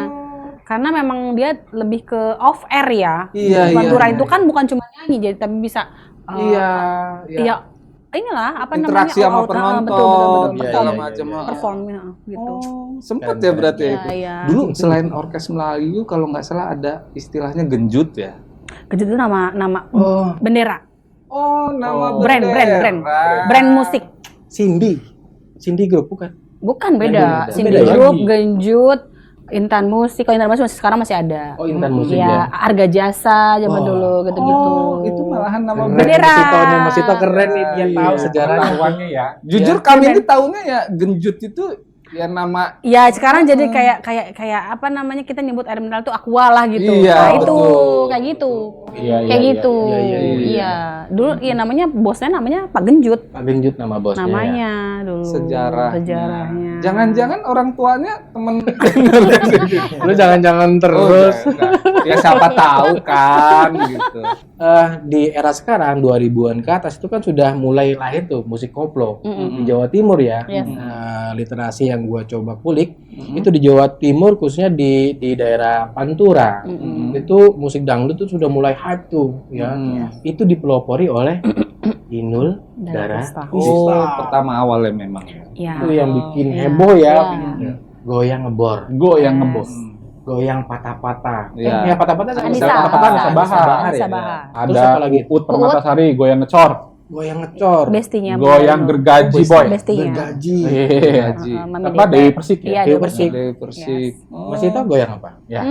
Karena memang dia lebih ke off air ya. Iya, Pantura iya, itu kan bukan cuma nyanyi, jadi tapi bisa Iya. Inilah apa Interaksi namanya sama penonton, betul, segala iya, macam. iya, iya. perform gitu. Sempet ya berarti ya Iya, itu. iya. Dulu selain orkes Melayu kalau nggak salah ada istilahnya genjut ya. Genjut itu nama bendera, Oh, nama brand musik. Cindy Group bukan? Bukan, beda. Beda. Cindy Beda ya? Group, Genjut, Intan Musik. Kalau Intan Musik sekarang masih ada. Oh, Intan Musik Ya, ya. Arga Jasa zaman dulu gitu-gitu. Oh, itu malahan nama Keren, Bendera. Masito keren nih, dia tahu sejarahnya. Pengetahuannya ya. Jujur kami ini tahunya ya genjut itu ya nama Ya sekarang jadi kayak apa namanya kita nyebut air mineral tuh aqua lah gitu. Iya, Nah, itu betul. kayak gitu. Iya, Kayak iya, gitu. iya. Iya. Dulu ya namanya bosnya namanya Pak Genjut. Pak Genjut nama bosnya. Namanya dulu. sejarahnya. Jangan-jangan orang tuanya temen. Lu jangan-jangan terus. Ya siapa tahu kan gitu. Di era sekarang 2000-an ke atas itu kan sudah mulai lahir tuh musik koplo di Jawa Timur ya. Yes. Literasi yang gua coba kulik itu di Jawa Timur khususnya di daerah Pantura. Itu musik dangdut tuh sudah mulai hype tuh ya. Itu dipelopori oleh Inul Daratista. Oh, pertama awalnya memang. Ya. Itu yang bikin heboh ya. Ya. Goyang ngebor, Yang ngebos. goyang patah-patah. Iya. Yang patah-patah Anissa, patah-patah Anissa Bahar Anissa ya. Bahar. Terus Ada apa lagi? Uut Permatasari, goyang ngecor. Goyang ngecor. Bestinya. Goyang gergaji boy. Bestinya. Gergaji. Iya. Gaji. Mami Apa Deta. Dewi Persik ya? Iya, Dewi Persik. Dewi Persik. Masih tahu goyang apa? Ya.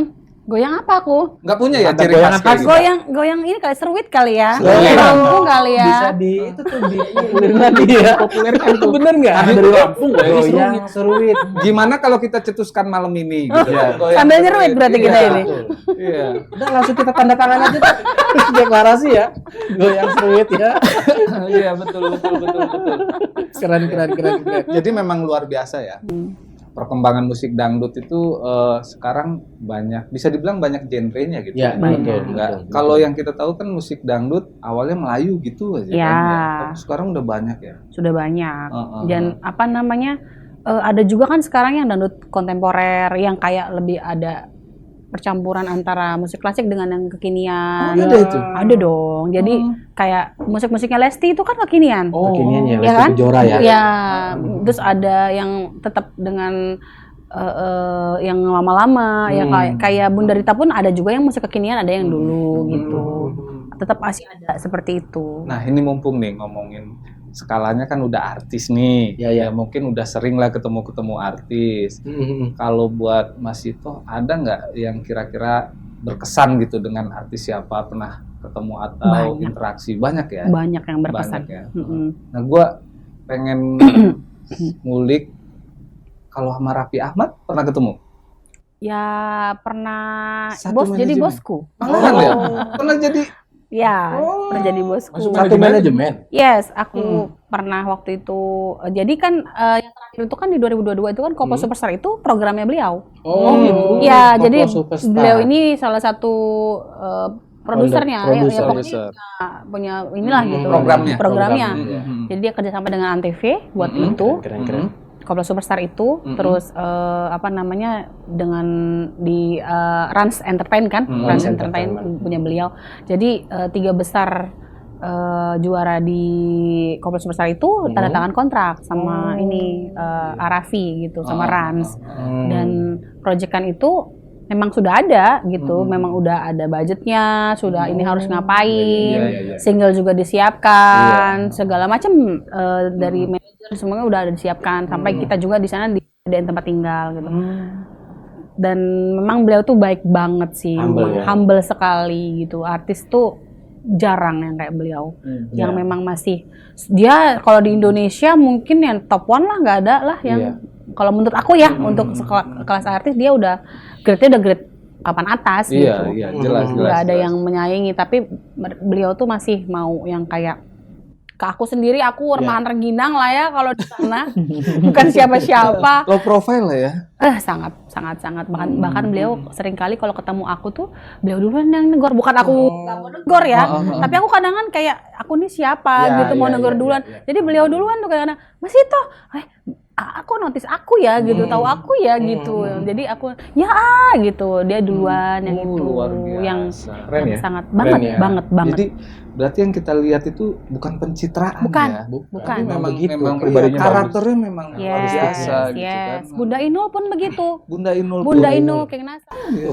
Goyang apa aku? Nggak punya ya Ada ciri goyangan khas kayak gitu? Goyang ini kali seruit kali ya. Seruit. Lampung kali ya. Bisa di itu tuh di populerin lagi ya. Populerkan tuh. Bener nggak? Ada dari Lampung ya. Goyang seruit. Gimana kalau kita cetuskan malam ini gitu ya? Goyang Sambil seruit. nyeruit berarti kita Iya. ini. Iya. Udah langsung kita tanda tangan aja tuh. Deklarasi ya. Goyang seruit ya. Iya, betul. Keren. Jadi memang luar biasa ya. Perkembangan musik dangdut itu sekarang banyak, bisa dibilang banyak genrenya gitu. Ya, Banyak. Enggak. Kalau yang kita tahu kan musik dangdut awalnya Melayu gitu aja Ya. kan. Tapi sekarang udah banyak ya. Sudah banyak. Heeh. Dan apa namanya? Ada juga kan sekarang yang dangdut kontemporer yang kayak lebih ada percampuran antara musik klasik dengan yang kekinian. Ada itu. Ada dong. Jadi kayak musik-musiknya Lesti itu kan kekinian. Kekinian ya, Ya Lesti kan? Kejora ya. Ya, terus ada yang tetap dengan yang lama-lama ya kayak Bunda Rita pun ada juga yang musik kekinian, ada yang dulu gitu. Tetap masih ada seperti itu. Nah, ini mumpung nih ngomongin skalanya kan udah artis nih. Ya. Mungkin udah sering lah ketemu artis. Kalau buat Mas Ito, ada nggak yang kira-kira berkesan gitu dengan artis siapa, pernah ketemu atau Banyak. interaksi? Banyak ya? Banyak yang berkesan. Banyak ya. Mm-mm. Nah, gue pengen ngulik kalau sama Raffi Ahmad pernah ketemu? Ya pernah Satu jadi manajemen. bosku. Pernah ya? Pernah jadi Ya, pernah jadi bosku. Satu manajemen. Yes, aku pernah waktu itu. Jadi kan yang terakhir itu kan di 2022 itu kan Koplo Superstar itu programnya beliau. Oh, gitu. Ya, Koplo jadi Superstar. beliau ini salah satu produsernya, Produser. ya pokoknya punya inilah gitu. Programnya. Programnya. Programnya. Jadi dia kerjasama dengan Antv buat itu. Keren. Koplo Superstar itu, terus dengan di Rans Entertain kan, Rans Entertain punya beliau. Jadi 3 besar juara di Koplo Superstar itu tanda tangan kontrak sama Arafi gitu, sama Rans. Dan proyekan itu memang sudah ada gitu, memang udah ada budgetnya, sudah ini harus ngapain, single juga disiapkan, segala macam dari manajer semuanya udah ada disiapkan, sampai kita juga di sana disediain tempat tinggal gitu. Dan memang beliau tuh baik banget sih, humble sekali gitu. Artis tuh jarang yang kayak beliau, yang memang masih dia kalau di Indonesia mungkin yang top 1 lah, nggak ada lah yang kalau menurut aku ya untuk kelas artis dia udah grade-nya udah grade papan atas gitu. Iya, jelas. Nggak ada yang menyaingi, tapi beliau tuh masih mau yang kayak ke aku sendiri, aku remahan rengginang lah ya kalau di sana. Bukan siapa-siapa. Low profile lah ya. Sangat bahkan beliau sering kali kalau ketemu aku tuh beliau duluan yang negor, bukan aku nggak mau negor ya, tapi aku kadang-kadang kayak aku nih siapa gitu mau negor duluan. Jadi beliau duluan tuh kadang-kadang, Mas Ito, aku notice aku ya gitu, tahu aku ya gitu. Jadi aku gitu, dia duluan yang itu, Luar biasa. yang Keren ya? sangat banget. Jadi berarti yang kita lihat itu bukan pencitraan Bukan. ya. Bukan. Memang pribadinya karakternya memang luar Yes, biasa gitu kan. Bunda Inul pun begitu. Bunda Inul kayak nasa.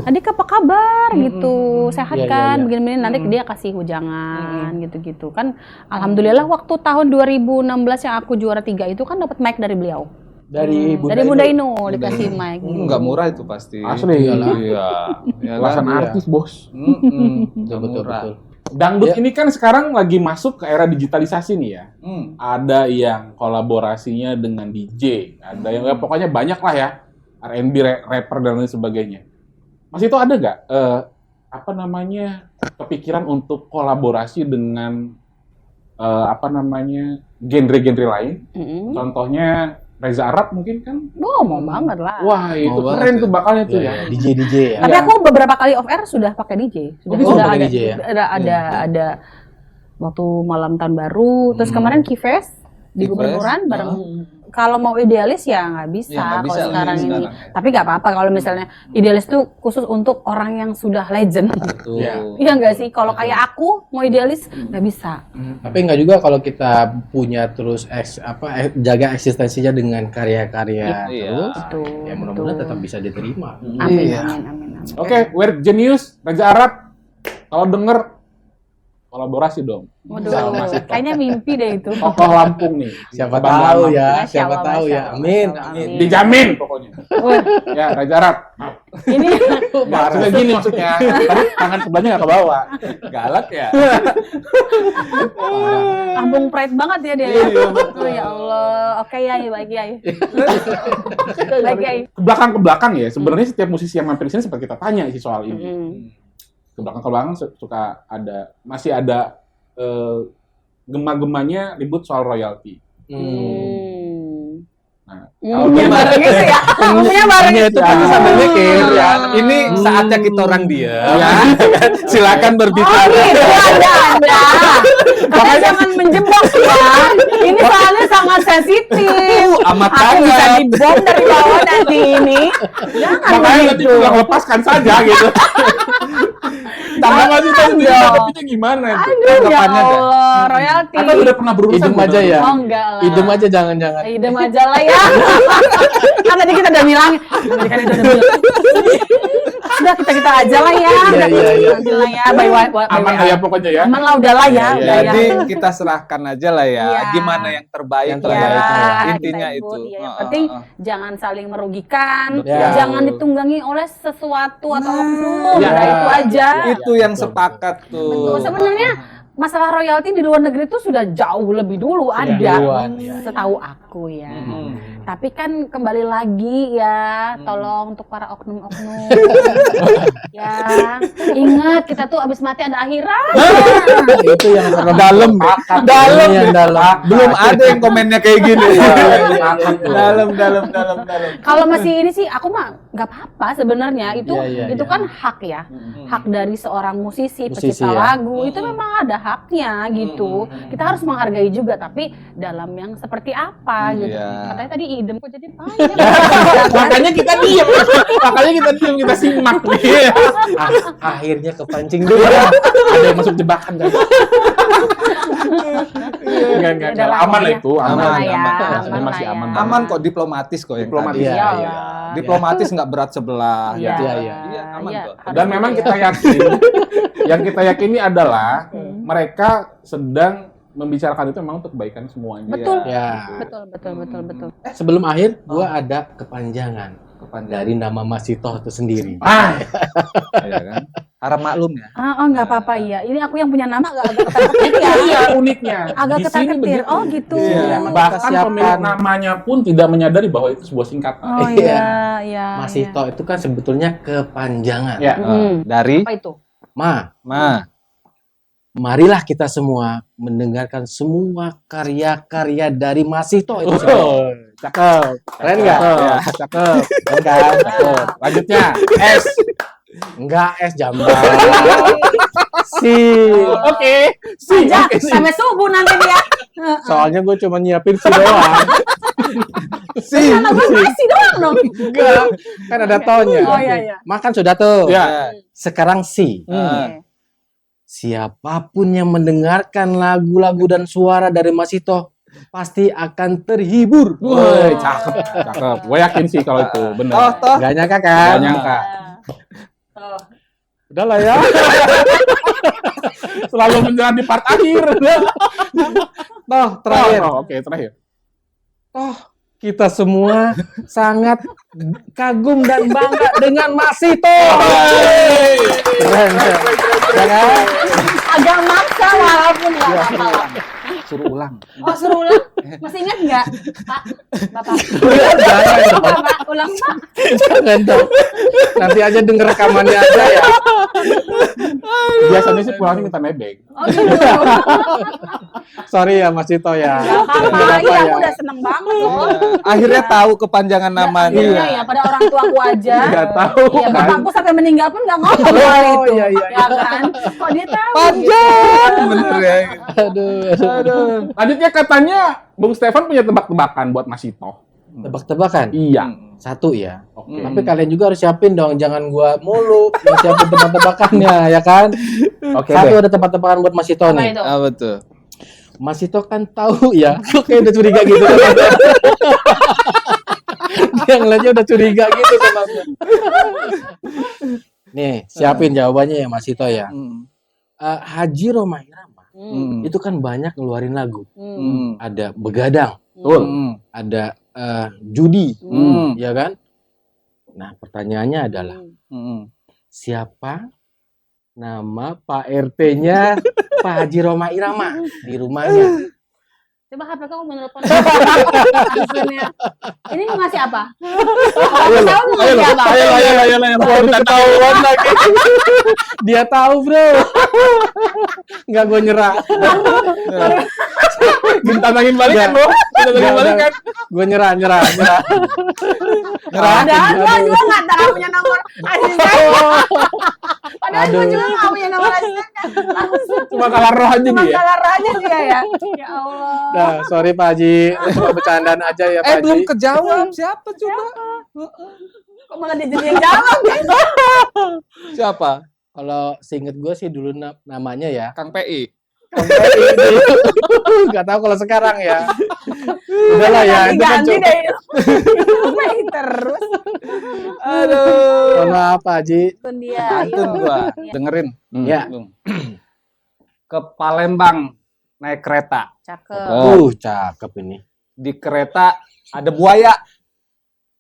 Adik apa kabar gitu, sehat kan, begini-begini. Nanti dia kasih hujangan gitu-gitu kan. Alhamdulillah waktu tahun 2016 yang aku juara 3 itu kan dapat mic dari beliau. Dari Bunda Inul dikasih mic. Nggak murah itu pasti. Asli. Iya. Belasan artis, Bos. Betul. Dangdut ini kan sekarang lagi masuk ke era digitalisasi nih ya. Ada yang kolaborasinya dengan DJ, ada yang pokoknya banyak lah ya, R&B, rapper dan lain sebagainya. Mas itu ada nggak kepikiran untuk kolaborasi dengan genre-genre lain? Contohnya Reza Arab mungkin kan? Mau banget lah. Wah, itu keren tuh bakalnya tuh ya. DJ ya. Tapi aku beberapa kali off air sudah pakai DJ. Sudah ada, DJ ya? ada waktu malam tahun baru. Terus kemarin Kifes di Gubernuran bareng. Kalau mau idealis ya nggak bisa, kalau sekarang ini. Tapi nggak apa-apa kalau misalnya idealis itu khusus untuk orang yang sudah legend. Iya nggak sih? Kalau kayak aku mau idealis nggak bisa. Tapi nggak juga kalau kita punya terus jaga eksistensinya dengan karya-karya terus. Ya mudah-mudahan tetap bisa diterima. Amin. Oke, Weird Genius, Reza Arab, kalau denger kolaborasi dong. Waduh, kayaknya mimpi deh itu. Tokoh Lampung nih. Siapa tahu ya, Masya Allah. Amin. Dijamin pokoknya. Ya, Reza Arab. Ini Maksudnya gini maksudnya. Tadi tangan sebelahnya nggak ke bawah. Galak ya. Lampung pride banget ya dia. Oh ya Allah. Oke ya, baik ya. Baik ya. Ke belakang ya. Sebenarnya setiap musisi yang mampir di sini sempat kita tanya sih soal ini. Ke belakang suka masih ada gema-gemanya ribut soal royalti. Nah, Punya bareng gitu ya. Punya bareng itu pasti sambil mikir ya. Ini saatnya kita orang diam. Silakan berbicara. Gitu Anda. Makanya jangan menjebak ya. Ini soalnya sangat sensitif. Amat Aku bisa banget. dibom dari bawah nanti ini. Jangan Makanya nanti begitu. pulang lepaskan saja gitu. Tangan masih tahu dia tapi gimana itu? Aduh ya Tanggapannya nggak? Allah, royalti. Atau udah pernah berurusan? Idem aja ya. Oh enggak lah. Idem aja jangan-jangan. Idem aja lah ya. Kan tadi kita udah bilang. Tadi kan udah bilang. Udah kita aja lah ya. Iya. Nanti lah ya. Aman lah ya pokoknya ya. Aman lah udah lah ya. Udah ya. Jadi kita serahkan aja lah ya. Iya. Gimana yang terbaik? Yang terbaik, lah. ya. Intinya kita itu. ikut, ya. Yang penting jangan saling merugikan, Betul. jangan ditunggangi oleh sesuatu atau oknum. Ya. Nah, itu aja. Itu yang sepakat tuh. Sebenarnya masalah royalti di luar negeri itu sudah jauh lebih dulu ada, duluan, ya. setahu aku ya. Tapi kan kembali lagi ya, tolong untuk para oknum-oknum. Ya, ingat kita tuh abis mati ada akhirat. Itu yang Dalam. Ini yang dalam. Belum ada yang komennya kayak gini. Dalam. Kalau masih ini sih, aku mah nggak apa-apa sebenarnya. Itu Iya. itu kan hak ya, hak dari seorang musisi, pencipta ya. lagu. Itu memang ada haknya gitu. Kita harus menghargai juga, tapi dalam yang seperti apa gitu. Iya. Katanya tadi idem kok jadi banyak. Makanya kita diam. Kita simak nih. Akhirnya kepancing dulu. Ada yang masuk jebakan kan. Enggak. Udah lah, Aman lah pokoknya. itu, Aman aman. lah ya, Masih aman masih lah aman. ya. Aman kok, diplomatis kok yang Diplomatis. tadi. Iya, Iyalah. iya. Diplomatis nggak berat sebelah. Iya. Iya, iya. Iya, aman Iya, kok. harus Dan gitu memang ya. kita yakin, yang kita yakini adalah mereka sedang membicarakan itu memang untuk kebaikan semuanya. Betul. Ya. Betul. Sebelum akhir, gua ada kepanjangan Kepanjangan. dari nama Mas Sitoh itu sendiri. Iya kan? Harap maklum ya. Nggak apa-apa iya. Ini aku yang punya nama agak ketar-ketir ya. Iya, uniknya. Agak Di sini ketar-ketir. begitu. Oh gitu. Iya. Oh Bahkan Kita pemilik siapkan. namanya pun tidak menyadari bahwa itu sebuah singkatan. iya. Mas Sitoh itu kan sebetulnya kepanjangan. Ya. Dari Apa itu? Marilah kita semua mendengarkan semua karya-karya dari Mas Sitoh itu sendiri. Oh, cakep. Keren nggak? Ya, cakep. Keren kan? Cakep. Lanjutnya, S. Enggak es jamban. Si. Oke. Aja Oke, si. sampai subuh nanti dia. Soalnya gue cuma nyiapin si doang. Nama gue masih doang dong. Enggak. Kan ada tonnya. Oh iya. Makan sudah tuh. Ya. Sekarang si. Oke. Siapapun yang mendengarkan lagu-lagu dan suara dari Mas Sitoh pasti akan terhibur. Woi, cakep. Cakep. Gue yakin sih kalau itu benar. toh. Gak nyangka Nggak kan? nyangka. Oh. Udah lah ya. Selalu menjelang di part akhir. Toh, terakhir. Oke, terakhir. Kita semua sangat kagum dan bangga dengan Mas Sitoh. Keren. Ya kan? Agak maksa walaupun nggak apa-apa. Suruh ulang. Oh suruh ulang. Masih ingat nggak, Pak? Bapak. Jangan, Bapak, ulang Pak. jangan dong. Nanti aja denger rekamannya aja ya. Biasanya sih pulangnya minta nebeng. Oh gitu. Sorry ya Mas Sitoh ya. Gak apa-apa. Nggak Iya, ya. aku udah seneng banget loh. Akhirnya tahu kepanjangan namanya. Iya ya, pada orang tuaku aja. Nggak tahu, Iya, kan? bapakku sampai meninggal pun nggak ngomong soal Oh, itu. iya, iya, Ya kan? Kok dia tahu? Panjang bener ya. Aduh. Lanjutnya katanya Bung Stefan punya tebak-tebakan buat Mas Sitoh. Tebak-tebakan. Iya. Satu ya. Oke. Tapi kalian juga harus siapin dong, jangan gua mulu yang siapin tebak-tebakannya ya kan. Oke Satu deh. ada tebak-tebakan buat Mas Sitoh Apa nih. itu? Apa tuh? Mas Sitoh kan tahu ya. Kok kayak udah curiga gitu. Dia ngeliatnya udah curiga gitu sama gua. Nih, siapin jawabannya ya Mas Sitoh ya. Haji Rhoma Irama itu kan banyak ngeluarin lagu. Ada Begadang, Betul. ada Judi, Hmm. ya kan? Nah, pertanyaannya adalah siapa nama Pak RT-nya Pak Haji Rhoma Irama di rumahnya? Coba HP kamu menelpon asistennya. Ini mau ngasih apa? Kamu tahu mau ngasih apa? Ayo. Udah ketahuan lagi. Dia tahu, Bro. Enggak, gue nyerah. Dintantangin balik kan lo? Dintantangin balik kan? Gue nyerah. Padahal gue juga nggak tahu punya nomor asisten. Padahal gue juga nggak punya nomor asistennya. Langsung Cuma kalah roh aja cuma dia. kalah aja dia ya. Ya Allah. Nah, sorry Pak Haji. Cuma bercandaan aja ya Pak Haji. Belum kejawab. Siapa coba? Kok malah dia jadi yang jawab ya? Siapa? Kalau seinget gue sih dulu namanya ya. Kang PI. Gak tahu kalau sekarang ya. Udahlah ya. Itu kan Ganti cukup. deh. Main terus. Aduh. Mohon maaf Pak Haji. Itu dia. Pantun gua. Dengerin. Ya. Bung. Ke Palembang naik kereta. Cakep. Cakep ini. Di kereta ada buaya.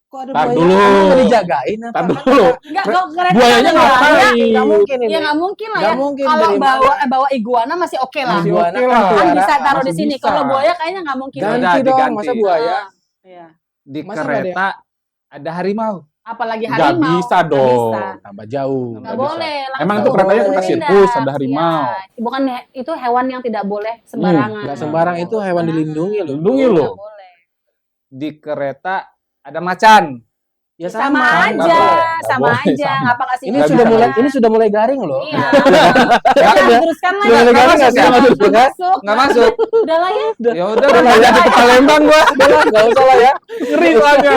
Kok ada Tar buaya? dulu. Nggak dijagain apa? Tar dulu. Enggak, kok kereta Buayanya ada buaya. ngapain? Nggak mungkin ini. Ya nggak mungkin lah Nggak ya. mungkin Kalau dari bawa iguana masih oke lah. Masih Iguana oke kan lah. Kan piara, bisa taruh di masih sini. bisa. Kalau buaya kayaknya nggak mungkin. Ganti. Ganti Udah, dong, diganti. masa buaya? Iya. Di Masa kereta ada harimau. Apalagi Nggak harimau. bisa Nggak dong. bisa. Tambah jauh. Nggak Nggak bisa. boleh. langsung Emang itu keretanya tempat bertindak. sirkus, ada harimau. Iya. Bukan itu hewan yang tidak boleh sembarangan. Nggak sembarang itu hewan dilindungi loh. Lindungi lo. Nggak boleh. Di kereta ada macan. Ya sama sama. aja, Nggak sama boleh aja. sama. Ngapa kasih Ini nama? sudah mulai garing loh. Iya. Udah teruskan lah. Sudah mulai garing nggak sih? Nggak masuk. Nggak masuk. Udah lah ya. Ya udah nggak jadi ke Palembang gua. Enggak usah lah ya. Ngeri soalnya.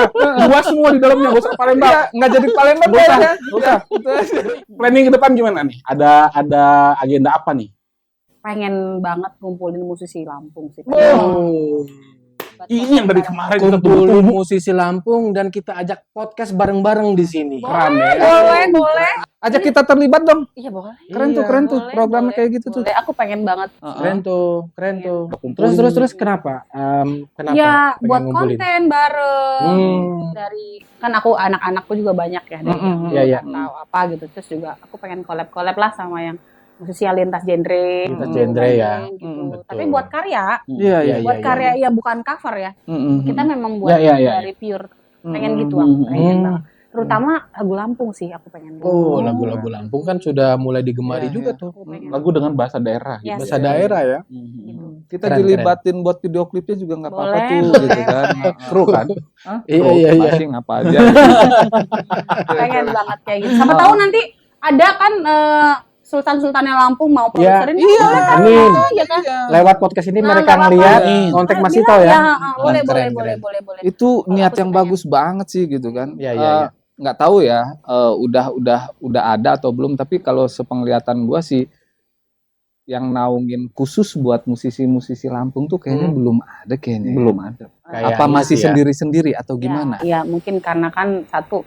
Gua semua di dalamnya, gak usah Palembang. Iya, nggak jadi ke Palembang Nggak usah, ya. nggak usah. Planning ke depan gimana nih? Ada agenda apa nih? Pengen banget ngumpulin musisi Lampung sih. Oh. Ini yang dari kemarin kita Kumpulin tunggu-tunggu. musisi Lampung dan kita ajak podcast bareng-bareng di sini. Keren ya. Boleh. Ajak kita terlibat dong. Iya boleh. Keren tuh Boleh, programnya boleh, kayak gitu tuh. boleh. Aku pengen banget. Keren tuh. Kumpulin. Terus kenapa? Kenapa? Ya, pengen buat ngumpulin? konten bareng. Hmm. Dari kan aku anak-anakku juga banyak ya dari yang Iya, iya. nggak tahu apa gitu. Terus juga aku pengen collab lah sama yang musisi yang lintas genre. Lintas genre ya. Gitu. Betul. Tapi buat karya, Iya, buat karya ya bukan cover ya. Kita memang buat Iya. dari pure pengen gitu aku pengen banget. Terutama lagu Lampung sih aku pengen. Oh, lagu-lagu Lampung kan sudah mulai digemari Iya, juga iya. tuh. Aku pengen. Lagu dengan bahasa daerah Yes. gitu. Bahasa daerah ya. Gitu. Kita Keren, dilibatin buat video klipnya juga nggak apa-apa Boleh, tuh, boleh. gitu kan. Kru kan? Hah? Iya, Kru, iya. Masing apa aja. Pengen banget kayak gitu. Siapa tahu nanti ada kan Sultan-Sultannya Lampung mau Ya, produserin. iya, boleh kan? amin. Iya kan? Lewat podcast ini Nah, mereka nggak apa-apa. ngelihat Iya. kontak Bilang Masito ya. boleh, Keren, boleh. Itu niat aku yang sih bagus banget sih gitu kan. Iya, iya. Nggak tahu ya, udah ada atau belum, tapi kalau sepenglihatan gua sih yang naungin khusus buat musisi-musisi Lampung tuh kayaknya belum ada kayaknya. Belum ada. Kayaknya Apa masih sih ya. sendiri-sendiri atau gimana? Ya, mungkin karena kan satu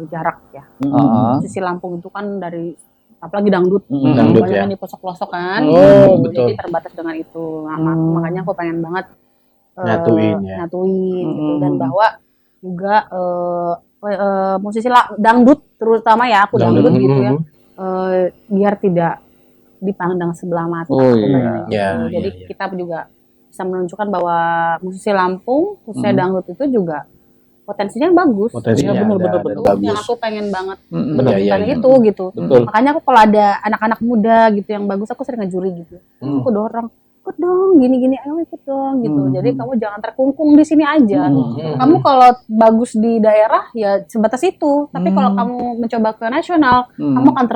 jarak ya. Heeh. Musisi Lampung itu kan dari apalagi dangdut. Dangdut Banyak ya. yang di pelosok-pelosok kan. Oh, betul. Jadi terbatas dengan itu. Nah, makanya aku pengen banget Nyatuin ya. nyatuin gitu dan bahwa juga musisi dangdut terutama ya aku dangdut gitu ya. Biar tidak dipandang sebelah mata. Oh, Aku iya. pengen gitu. Iya, Jadi iya. kita juga bisa menunjukkan bahwa musisi Lampung, khususnya dangdut itu juga potensinya bagus. Potensinya Iya, bener, ada, bener, dan Itu yang bagus. aku pengen banget Iya, menunjukkan iya. itu gitu. Betul. Makanya aku kalau ada anak-anak muda gitu yang bagus aku sering ngejuri gitu. Aku dorong, ikut dong, gini-gini, ayo ikut dong gitu. Jadi kamu jangan terkungkung di sini aja. Kamu kalau bagus di daerah ya sebatas itu. Tapi kalau kamu mencoba ke nasional, kamu akan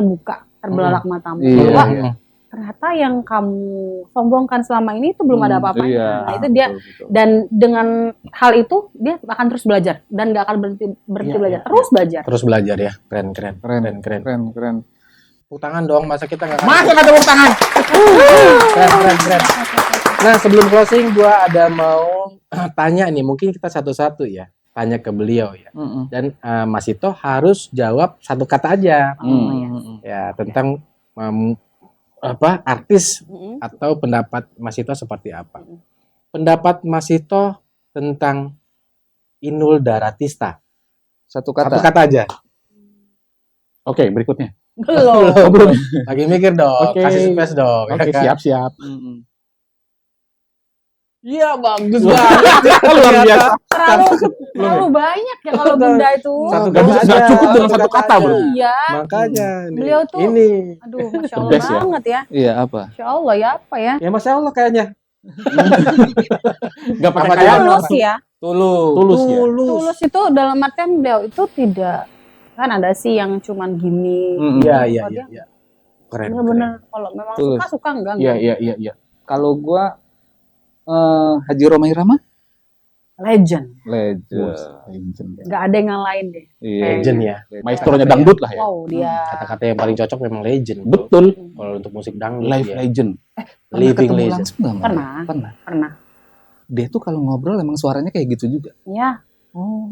terbelalak matamu. Iya, Bahwa iya. ternyata yang kamu sombongkan selama ini itu belum ada apa-apanya. Iya, Nah, itu dia. betul. Dan dengan hal itu dia akan terus belajar dan nggak akan berhenti Iya, belajar. iya. Terus belajar. Terus belajar ya. Keren. Keren. Tepuk tangan dong, masa kita nggak Masa nggak tepuk tangan? keren. Nah, sebelum closing gua ada mau tanya nih, mungkin kita satu-satu ya. Tanya ke beliau ya. Dan Mas Ito harus jawab satu kata aja. Ya, tentang artis atau pendapat Mas Ito seperti apa. Pendapat Mas Ito tentang Inul Daratista. Satu Satu kata. kata aja. Oke, berikutnya. Belum. Lagi mikir dong, Oke. kasih space dong. Oke, ya kan? siap. Iya, bagus banget. Luar biasa. Terlalu banyak ya kalau Bunda itu. Satu Nggak bisa, kata nggak aja, cukup dengan satu satu kata kata, aja. Bro. Iya. Makanya nih, Beliau tuh- ini. Aduh, Masya The Allah best ya. banget ya. Iya, apa? Masya Allah ya apa ya. Ya Masya Allah kayaknya. Nggak pakai Apa kayak Tulus ya. tulus ya. Tulus itu dalam artian beliau itu tidak kan ada sih yang cuman gini. Iya. Kalau dia Keren. bener-bener kalau memang Tulus. suka enggak. Iya. Kalau gua Haji Roma Irama? Legend. Legend. Enggak ada yang lain deh. Iya. Legend ya. Maestronya dangdut lah ya. Wow, dia Kata-kata yang paling cocok memang legend. Betul. Kalau untuk musik dangdut Live ya. legend. Pernah Living ketemu legend. langsung nggak, Mbak? Pernah. Pernah. Dia tuh kalau ngobrol emang suaranya kayak gitu juga. Ya.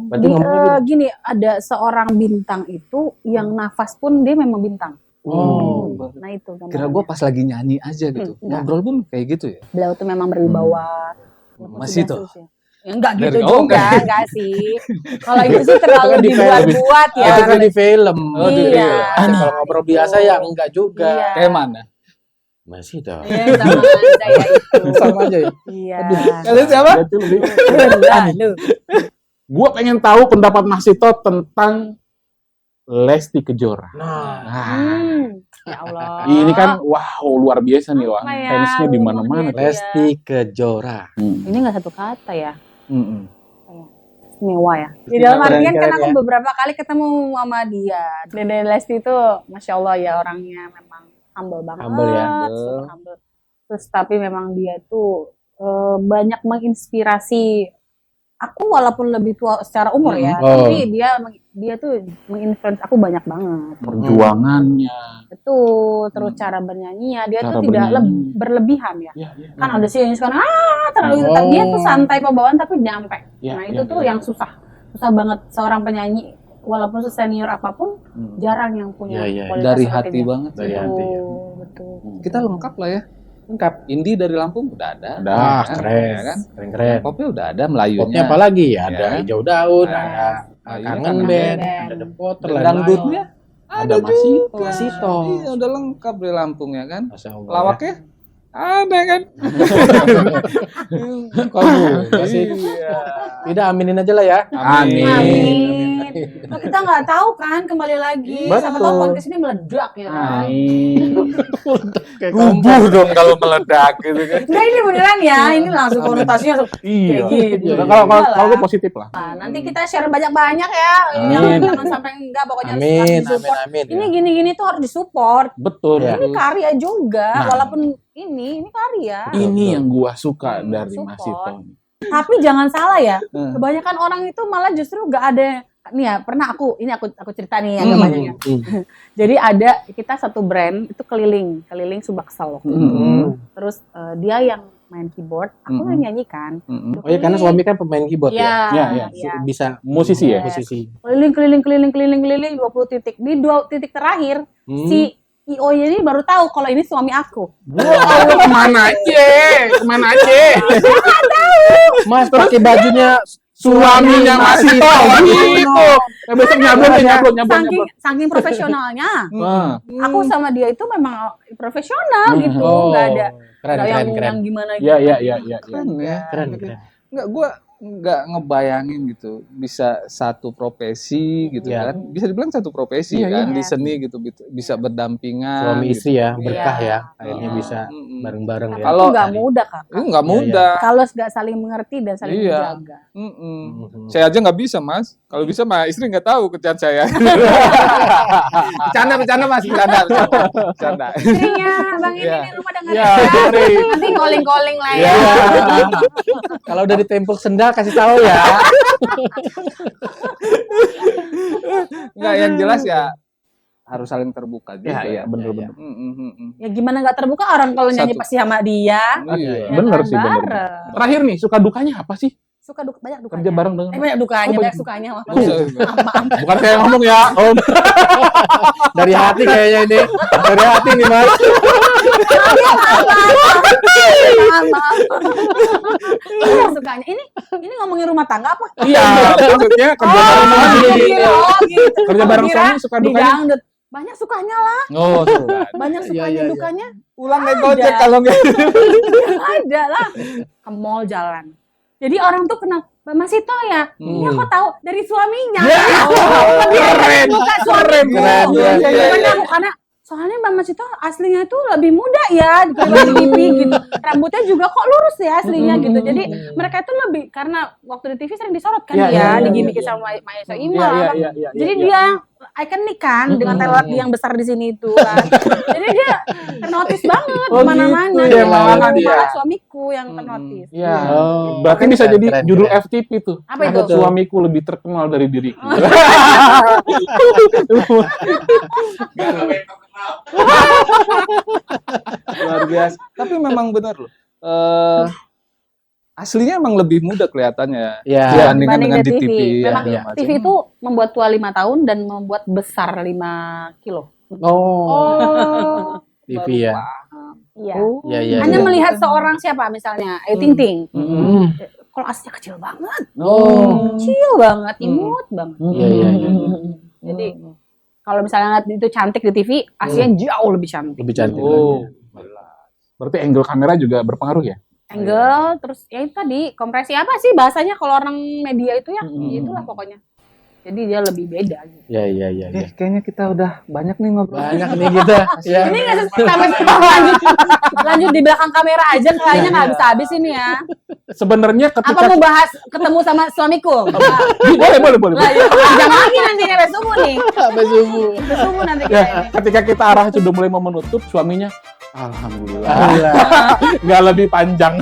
Berarti ngomongnya gitu. Gini, ada seorang bintang itu yang nafas pun dia memang bintang. Nah itu Kira gua pas lagi nyanyi aja gitu. Enggak. Ngobrol pun kayak gitu ya. beliau tuh memang berwibawa. Masih tuh. Ya, enggak gitu Dari- juga, enggak sih. Kalau itu sih terlalu Kan di dibuat-buat ya. Itu kan di film. Oh, di Iya. film. Kalau ngobrol biasa ya enggak juga. Iya. Kayak mana? Masih toh. Iya, sama aja ya itu. Sama aja ya. Iya. Kalian siapa? Berarti lebih. Lalu. Gua pengen tahu pendapat Mas Ito tentang Lesti Kejora. Nah, Ya Allah. Ini kan wow luar biasa nih wah. Apa ya? Fansnya di mana-mana. Luar biasa. Lesti Kejora. Ini enggak satu kata ya. istimewa ya. Di dalam artian kan aku ya. beberapa kali ketemu sama dia. Dede Lesti itu Masya Allah ya, orangnya memang humble banget. Humble ya. Super humble. Terus tapi memang dia tuh banyak menginspirasi aku, walaupun lebih tua secara umur ya, tapi dia tuh menginfluence aku banyak banget. Perjuangannya. Betul, terus cara bernyanyinya dia Cara tuh tidak bernyanyi. berlebihan ya. Ya. Kan ada sih yang sekarang terlalu dia tuh santai pembawaan tapi nyampe. Ya, Nah itu tuh yang susah banget seorang penyanyi, walaupun senior apapun jarang yang punya kualitas Dari seperti hati dia. banget. Dari hati. Betul. Kita lengkap lah ya. Lengkap. Indie dari Lampung udah ada. Wah, Ya, keren. ya kan? Keren. Popnya udah ada, Melayunya. Popnya apa lagi ya? Ada Ya. Hijau Daun, Nah, ada Melayunya Kangen Kangen Band, Band. ada The Potter, Dan lain-lain. dangdutnya Ada juga. Masito. Iya, udah lengkap di Lampung ya kan. Masya Allah. Lawaknya ada kan. Kamu masih tidak aminin aja lah ya. Amin. Nah, kita nggak tahu kan, kembali lagi. Siapa tahu podcast ini meledak ya kan. Kayak Rubuh dong kalau meledak gitu kan. Nah ini beneran ya, ini langsung konotasinya langsung Iya. kayak gitu. Ya, kalau gue positif lah. Nah, nanti kita share banyak-banyak ya. Jangan sampai enggak, pokoknya harus Amin, disupport. amin. Ini gini-gini tuh harus disupport. Betul. Ya. Ini karya juga, Nah. walaupun ini karya. Ini yang gua suka dari Support. Mas Ito. Tapi jangan salah ya, Hmm. kebanyakan orang itu malah justru nggak ada. Nih ya, pernah aku cerita nih agak banyak ya. Jadi ada kita satu brand itu keliling Subaksal waktu itu. Terus dia yang main keyboard, aku yang nyanyikan. Oh ya, karena suami kan pemain keyboard Iya, ya. Bisa Musisi ya? musisi. Keliling 20 titik. Di 2 titik terakhir si IO ini baru tahu kalau ini suami aku. Kemana aja? Mas pakai bajunya Suaminya Mas Ito gitu. Besok nyablon. Saking profesionalnya. Wah. Aku sama dia itu memang profesional gitu, nggak ada nggak yang gimana gitu. Iya. Keren ya. Keren. Enggak, gua nggak ngebayangin gitu bisa satu profesi gitu Iya. kan, bisa dibilang satu profesi Iya, kan iya. di seni gitu bisa berdampingan Suami gitu. istri ya, berkah Iya. ya. Akhirnya bisa bareng-bareng ya. Tapi Kalau- itu nggak mudah kak. Nggak mudah. Kalau nggak saling mengerti dan saling Iya. menjaga. Saya aja nggak bisa mas, kalau bisa mah istri nggak tahu kerjaan saya. Bercanda mas, bercanda. Istrinya bang ini Iya. di rumah dengerin Iya, ya. dengerin. Nanti calling lah ya. Kalau udah ditempuk sendal kasih tahu ya. Nggak, yang jelas ya harus saling terbuka juga. Iya, bener. Ya gimana nggak terbuka orang kalau nyanyi Satu. pasti sama dia. Iya. Ya Bener kan, sih, bener. bareng. Terakhir nih, suka dukanya apa sih? Suka banyak dukanya. Kerja bareng dengan. Banyak dukanya, Oh, banyak banyak. sukanya. Bukan saya yang ngomong ya. Oh, Dari hati kayaknya ini. Dari hati nih Mas. Maaf. Banyak sukanya. Ini ngomongin rumah tangga apa? iya, maksudnya kerja bareng sama gitu. Kerja bareng Kira suami suka di dukanya. dangdut. Banyak sukanya lah, Oh, suka. banyak sukanya, iya. dukanya Pulang naik Ada. gojek kalau nggak. ada lah. Ke mall jalan. Jadi orang tuh kenal Mas Ito ya? Iya kok tahu dari suaminya. Keren, Bukan keren, suamiku. keren. Karena soalnya Mbak Mas Ito aslinya itu lebih muda ya dibanding TV gitu. Rambutnya juga kok lurus ya aslinya gitu. Jadi mereka itu lebih, karena waktu di TV sering disorot kan Iya, dia, digimikin sama Maesa Ima. Iya. Jadi dia ikonik kan dengan telat yang besar di sini itu kan. Jadi dia ternotis banget Oh, kemana-mana. gitu Dia ya, malah iya. suamiku yang ternotis. Iya. Oh, Berarti bisa keren, jadi keren, judul keren. FTP tuh. Apa itu? Suamiku lebih terkenal dari diriku. Luar biasa. Tapi memang benar loh. Aslinya emang lebih muda kelihatannya Iya. dibandingkan dengan di TV. Memang ya, TV itu membuat tua 5 tahun dan membuat besar 5 kilo. Oh. TV ya. Iya. Iya. Hanya melihat seorang siapa misalnya, Ayu Ting Ting. Kalau aslinya kecil banget. Oh. Kecil banget, imut banget. Iya. Jadi kalau misalnya lihat itu cantik di TV, aslinya jauh lebih cantik. Lebih cantik Oh. lagi. Berarti angle kamera juga berpengaruh ya? Angle, terus ya itu tadi kompresi apa sih bahasanya kalau orang media itu ya? Ya itulah pokoknya. Jadi dia lebih beda gitu. Iya. Kayaknya kita udah banyak nih ngobrol. Banyak nih kita. Ya. Ini nggak sampai lanjut di belakang kamera aja kayaknya nggak habis ini ya. Sebenarnya Apa ketika mau bahas ketemu sama suamiku? boleh. Lah, ya, panjang lagi nanti sampai subuh nih. Sampai subuh. Sampai subuh nanti kita Ya, ini. ketika kita arah sudah mulai mau menutup, suaminya alhamdulillah Alhamdulillah. nggak lebih panjang.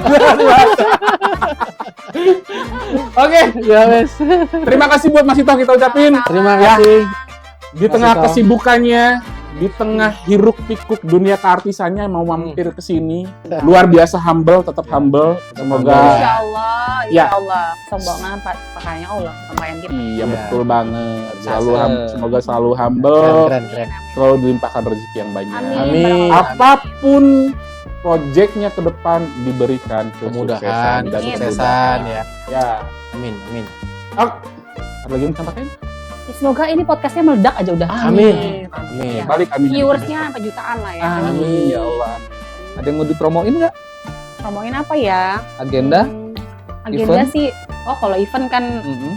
Oke, Ya wes. terima kasih buat Mas Ito kita ucapin. Terima Ya. kasih. Di tengah Ito. kesibukannya, di tengah hiruk pikuk dunia keartisannya mau mampir ke sini. Luar biasa humble, tetap humble. Semoga Insya Allah, Ya. insya Allah. Sombongan pakainya Allah, pemain kita. iya Ya. betul banget. Selalu Biasa. semoga selalu humble, Keren. selalu dilimpahkan rezeki yang banyak. Amin. Apapun proyeknya ke depan diberikan Kemudahan, kesuksesan dan kesuksesan ya. Ya. Amin. Oh, ada lagi yang tambahkan? Ya, semoga ini podcastnya meledak aja udah. Amin. Iya. Balik amin. Viewersnya sampai jutaan lah ya. Amin ya Allah. Ada yang mau dipromoin nggak? Ngomongin apa ya? Agenda? Agenda Event? sih, kalau event kan Mm-mm.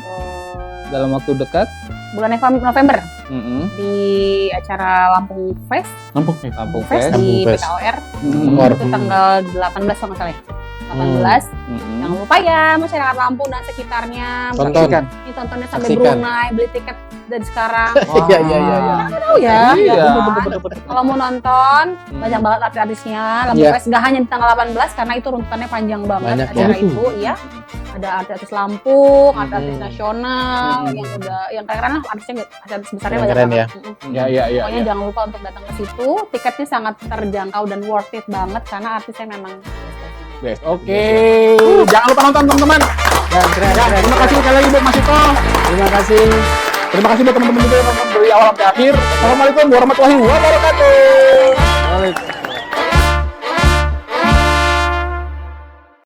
Dalam waktu dekat? bulan November Mm-mm. di acara Lampung Fest, Lampung. Lampung Fest Fest. di Lampung Fest. PKOR. Mm-mm. Itu tanggal 18 kalau nggak salah ya. 18. Mm-mm. Jangan lupa ya masyarakat Lampung dan sekitarnya. Tonton. Ini tontonnya sampai Saksikan. Brunei, beli tiket dari sekarang. Iya. Tahu ya. Iya. Kalau mau nonton, banyak banget artis-artisnya. Lampung Iya. Fest nggak hanya di tanggal 18 karena itu runtutannya panjang banget Banyak acara banget. itu, ya. Ada artis-artis Lampung, artis nasional yang keren-keren lah artisnya artis besarnya banyak Keren-keren banget. Ya. Pokoknya jangan lupa untuk datang ke situ. Tiketnya sangat terjangkau dan worth it banget karena artisnya memang Yes. Oke. Jangan lupa nonton teman-teman. Keren. Terima kasih sekali lagi buat Mas Ito. Terima kasih. Terima kasih buat teman-teman juga yang nonton dari awal sampai akhir. Assalamualaikum warahmatullahi wabarakatuh.